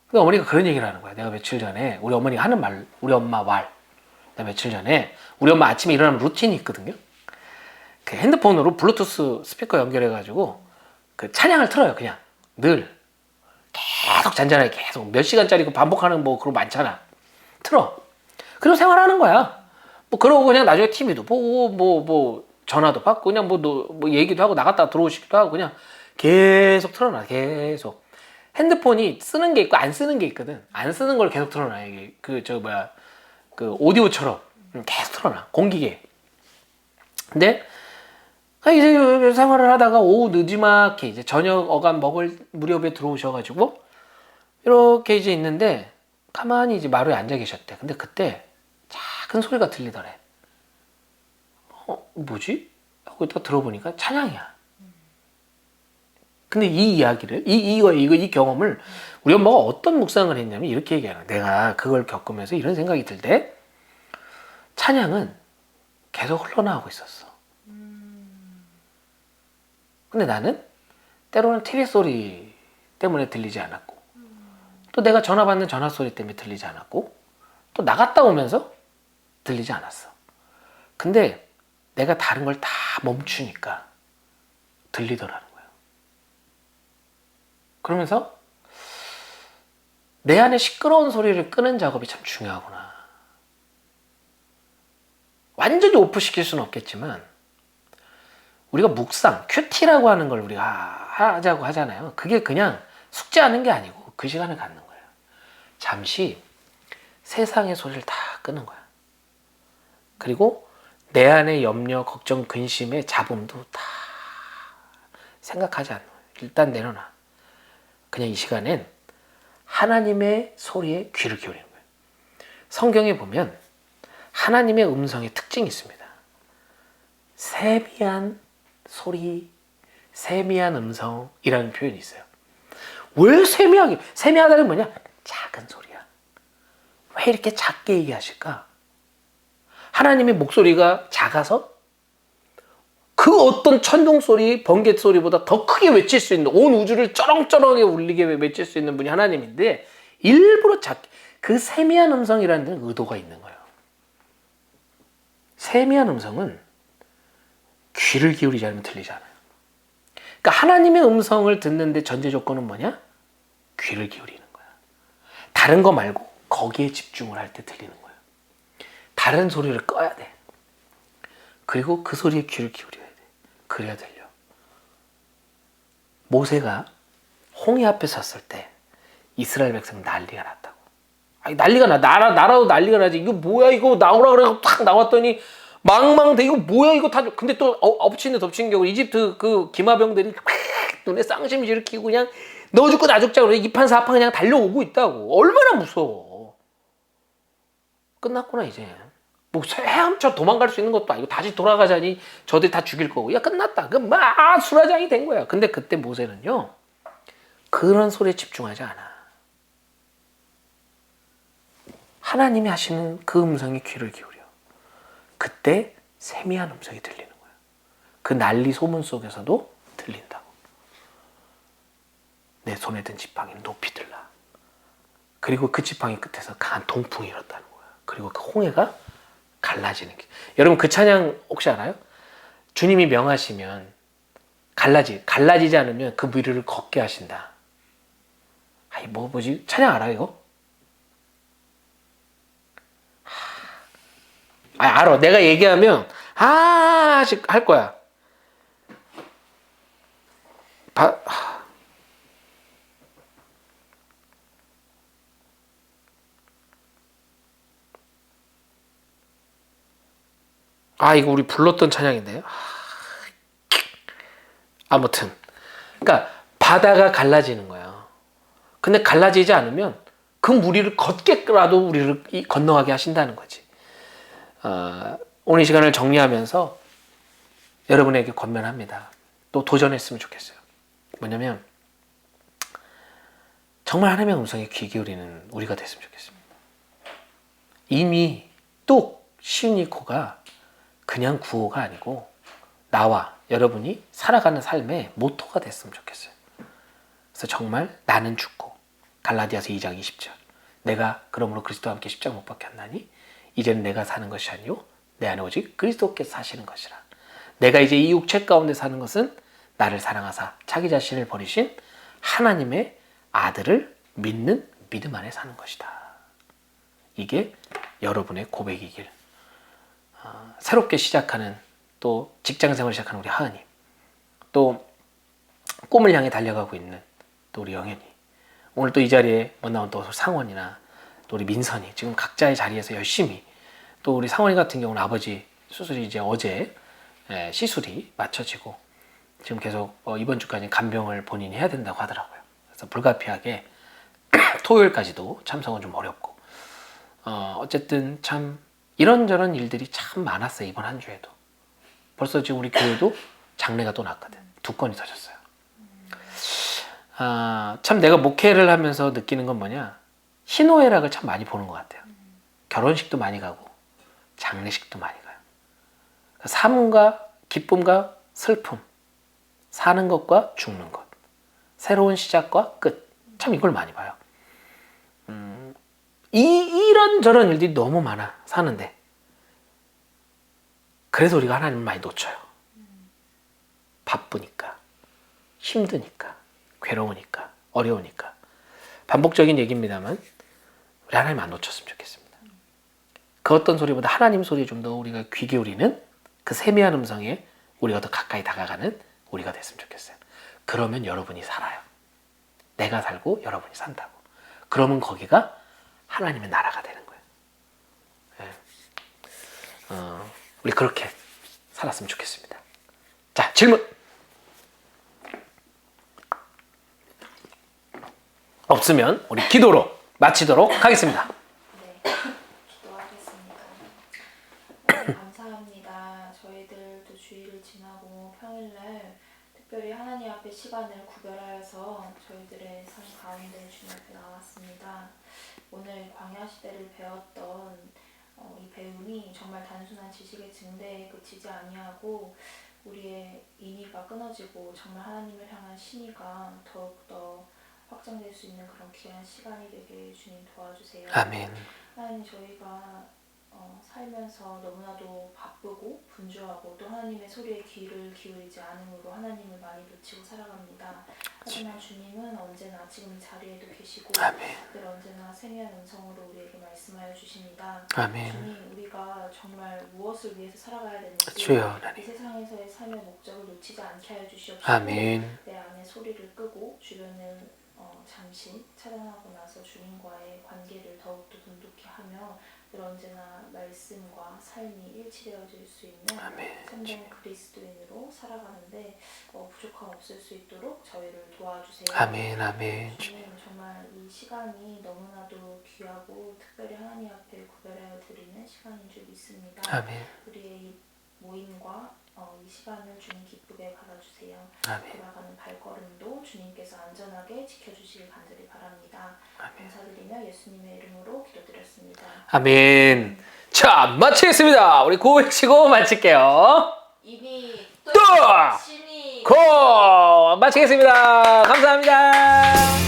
근데 어머니가 그런 얘기를 하는 거야. 내가 며칠 전에 우리 어머니가 하는 말, 우리 엄마 말. 내가 며칠 전에 우리 엄마 아침에 일어나면 루틴이 있거든요. 그 핸드폰으로 블루투스 스피커 연결해가지고 그 찬양을 틀어요. 그냥 늘 계속 잔잔하게 계속 몇 시간짜리 반복하는 뭐 그런 거 많잖아. 틀어. 그리고 생활하는 거야. 뭐 그러고 그냥 나중에 TV도 보고 뭐 전화도 받고 그냥 뭐 얘기도 하고 나갔다 들어오시기도 하고 그냥 계속 틀어놔. 계속. 핸드폰이 쓰는 게 있고 안 쓰는 게 있거든. 안 쓰는 걸 계속 틀어놔. 이게 그 오디오처럼 계속 틀어놔. 공기계. 근데 이제 생활을 하다가 오후 늦지막히 이제 저녁 어간 먹을 무렵에 들어오셔가지고 이렇게 이제 있는데 가만히 이제 마루에 앉아 계셨대. 근데 그때 작은 소리가 들리더래. 뭐지? 하고 있다가 들어보니까 찬양이야. 근데 이 이야기를, 이 경험을 우리 엄마가 어떤 묵상을 했냐면 이렇게 얘기하는 거야. 내가 그걸 겪으면서 이런 생각이 들 때 찬양은 계속 흘러나오고 있었어. 근데 나는 때로는 TV 소리 때문에 들리지 않았고 또 내가 전화 받는 전화 소리 때문에 들리지 않았고 또 나갔다 오면서 들리지 않았어. 근데 내가 다른 걸 다 멈추니까 들리더라는 거예요. 그러면서 내 안에 시끄러운 소리를 끄는 작업이 참 중요하구나. 완전히 오프시킬 수는 없겠지만 우리가 묵상, 큐티라고 하는 걸 우리가 하자고 하잖아요. 그게 그냥 숙제하는 게 아니고 그 시간을 갖는 거예요. 잠시 세상의 소리를 다 끄는 거야. 그리고 내 안의 염려, 걱정, 근심의 잡음도 다 생각하지 않는 거예요. 일단 내려놔. 그냥 이 시간엔 하나님의 소리에 귀를 기울이는 거예요. 성경에 보면 하나님의 음성의 특징이 있습니다. 세미한 소리, 세미한 음성이라는 표현이 있어요. 왜 세미하다는 뭐냐? 작은 소리야. 왜 이렇게 작게 얘기하실까? 하나님의 목소리가 작아서 그 어떤 천둥 소리, 번개 소리보다 더 크게 외칠 수 있는, 온 우주를 쩌렁쩌렁하게 울리게 외칠 수 있는 분이 하나님인데 일부러 작게, 그 세미한 음성이라는 데는 의도가 있는 거예요. 세미한 음성은 귀를 기울이지 않으면 들리지 않아요. 그러니까 하나님의 음성을 듣는데 전제 조건은 뭐냐? 귀를 기울이는 거야. 다른 거 말고 거기에 집중을 할 때 들리는 거예요. 다른 소리를 꺼야 돼. 그리고 그 소리에 귀를 기울여야 돼. 그래야 들려. 모세가 홍해 앞에 섰을 때 이스라엘 백성 난리가 났다고. 아니 난리가 나. 나라도 난리가 나지. 이거 뭐야 이거 나오라 그래서 탁 나왔더니 망망대 이거 뭐야 이거 다. 근데 또 엎친 데 덮친 경우 이집트 그 기마병들이 눈에 쌍심이 일으키고 그냥 너 죽고 나 죽자 그래. 이판 사판 그냥 달려오고 있다고. 얼마나 무서워. 끝났구나 이제. 뭐 헤엄쳐 도망갈 수 있는 것도 아니고 다시 돌아가자니 저들이 다 죽일 거고 야 끝났다. 그 막 수라장이 된 거야. 근데 그때 모세는요 그런 소리에 집중하지 않아. 하나님이 하시는 그 음성에 귀를 기울여. 그때 세미한 음성이 들리는 거야. 그 난리 소문 속에서도 들린다고. 내 손에 든 지팡이는 높이 들라. 그리고 그 지팡이 끝에서 강한 동풍이 일었다는 거야. 그리고 그 홍해가 갈라지는 게. 여러분 그 찬양 혹시 알아요? 주님이 명하시면 갈라지지 않으면 그 위를 걷게 하신다. 아이 뭐지? 찬양 알아요 이거? 알아. 내가 얘기하면 할 거야. 이거 우리 불렀던 찬양인데요. 아무튼 그러니까 바다가 갈라지는 거예요. 근데 갈라지지 않으면 그 무리를 걷게라도 우리를 건너가게 하신다는 거지. 오늘 이 시간을 정리하면서 여러분에게 권면합니다. 또 도전했으면 좋겠어요. 뭐냐면 정말 하나님의 음성에 귀 기울이는 우리가 됐으면 좋겠습니다. 이미 뚝 시우니코가 그냥 구호가 아니고 나와 여러분이 살아가는 삶의 모토가 됐으면 좋겠어요. 그래서 정말 나는 죽고 갈라디아서 2장 20절 내가 그러므로 그리스도와 함께 십자가 못 박혔나니 이제는 내가 사는 것이 아니요 내 안에 오직 그리스도께서 사시는 것이라. 내가 이제 이 육체 가운데 사는 것은 나를 사랑하사 자기 자신을 버리신 하나님의 아들을 믿는 믿음 안에 사는 것이다. 이게 여러분의 고백이길. 새롭게 시작하는 또 직장생활을 시작하는 우리 하은이, 또 꿈을 향해 달려가고 있는 또 우리 영현이, 오늘 또 이 자리에 못 나온 또 상원이나 또 우리 민선이 지금 각자의 자리에서 열심히, 또 우리 상원이 같은 경우는 아버지 수술이 이제 어제 시술이 마쳐지고 지금 계속 이번 주까지 간병을 본인이 해야 된다고 하더라고요. 그래서 불가피하게 토요일까지도 참석은 좀 어렵고 어쨌든 참 이런저런 일들이 참 많았어요. 이번 한 주에도 벌써 지금 우리 교회도 장례가 또 났거든. 2건이 터졌어요. 참 내가 목회를 하면서 느끼는 건 뭐냐, 희노애락을 참 많이 보는 것 같아요. 결혼식도 많이 가고 장례식도 많이 가요. 삶과 기쁨과 슬픔, 사는 것과 죽는 것, 새로운 시작과 끝, 참 이걸 많이 봐요. 이런저런 일들이 너무 많아 사는데, 그래서 우리가 하나님을 많이 놓쳐요. 바쁘니까, 힘드니까, 괴로우니까, 어려우니까. 반복적인 얘기입니다만 우리 하나님 안 놓쳤으면 좋겠습니다. 그 어떤 소리보다 하나님 소리에 좀 더 우리가 귀 기울이는 그 세미한 음성에 우리가 더 가까이 다가가는 우리가 됐으면 좋겠어요. 그러면 여러분이 살아요. 내가 살고 여러분이 산다고. 그러면 거기가 하나님의 나라가 되는 거예요. 우리 그렇게 살았으면 좋겠습니다. 자, 질문 없으면 우리 기도로 마치도록 하겠습니다. 네, 기도하겠습니다. 감사합니다. 저희들도 주일을 지나고 평일날 특별히 하나님 앞에 시간을 구별하여서 저희들의 삶 가운데 주님 앞에 나왔습니다. 오늘 광야 시대를 배웠던 이 배움이 정말 단순한 지식의 증대에 그치지 아니하고 우리의 인의가 끊어지고 정말 하나님을 향한 신의가 더욱더 확장될 수 있는 그런 귀한 시간이 되게 주님 도와주세요. 아멘. 하나님, 저희가 살면서 너무나도 바쁘고 분주하고 또 하나님의 소리에 귀를 기울이지 않음으로 하나님을 많이 놓치고 살아갑니다. 하지만 주님은 언제나 지금 이 자리에도 계시고 늘 언제나 세미한 음성으로 우리에게 말씀하여 주십니다. 아멘. 주님, 우리가 정말 무엇을 위해서 살아가야 되는지 주여 이 하나님. 세상에서의 삶의 목적을 놓치지 않게 하여 주시옵소서. 아멘. 내 안에 소리를 끄고 주변을 잠시 차단하고 나서 주님과의 관계를 더욱더 돈독히 하며 늘 언제나 말씀과 삶이 일치되어질 수 있는 참된 그리스도인으로 살아가는데 부족함 없을 수 있도록 저희를 도와주세요. 아멘. 아멘. 주님, 정말 이 시간 시간이 너무나도 귀하고 특별히 하나님 앞에 구별하여 드리는 시간인 줄 믿습니다. 아멘. 우리의 이 모임과 이 시간을 주님 기쁘게 받아주세요. 아멘. 돌아가는 발걸음도 주님께서 안전하게 지켜주시길 간절히 바랍니다. 감사드리며 예수님의 이름으로 기도드렸습니다. 아멘. 자, 마치겠습니다. 우리 고백치고 마칠게요. 이미 또! 신이 고! 마치겠습니다. 감사합니다.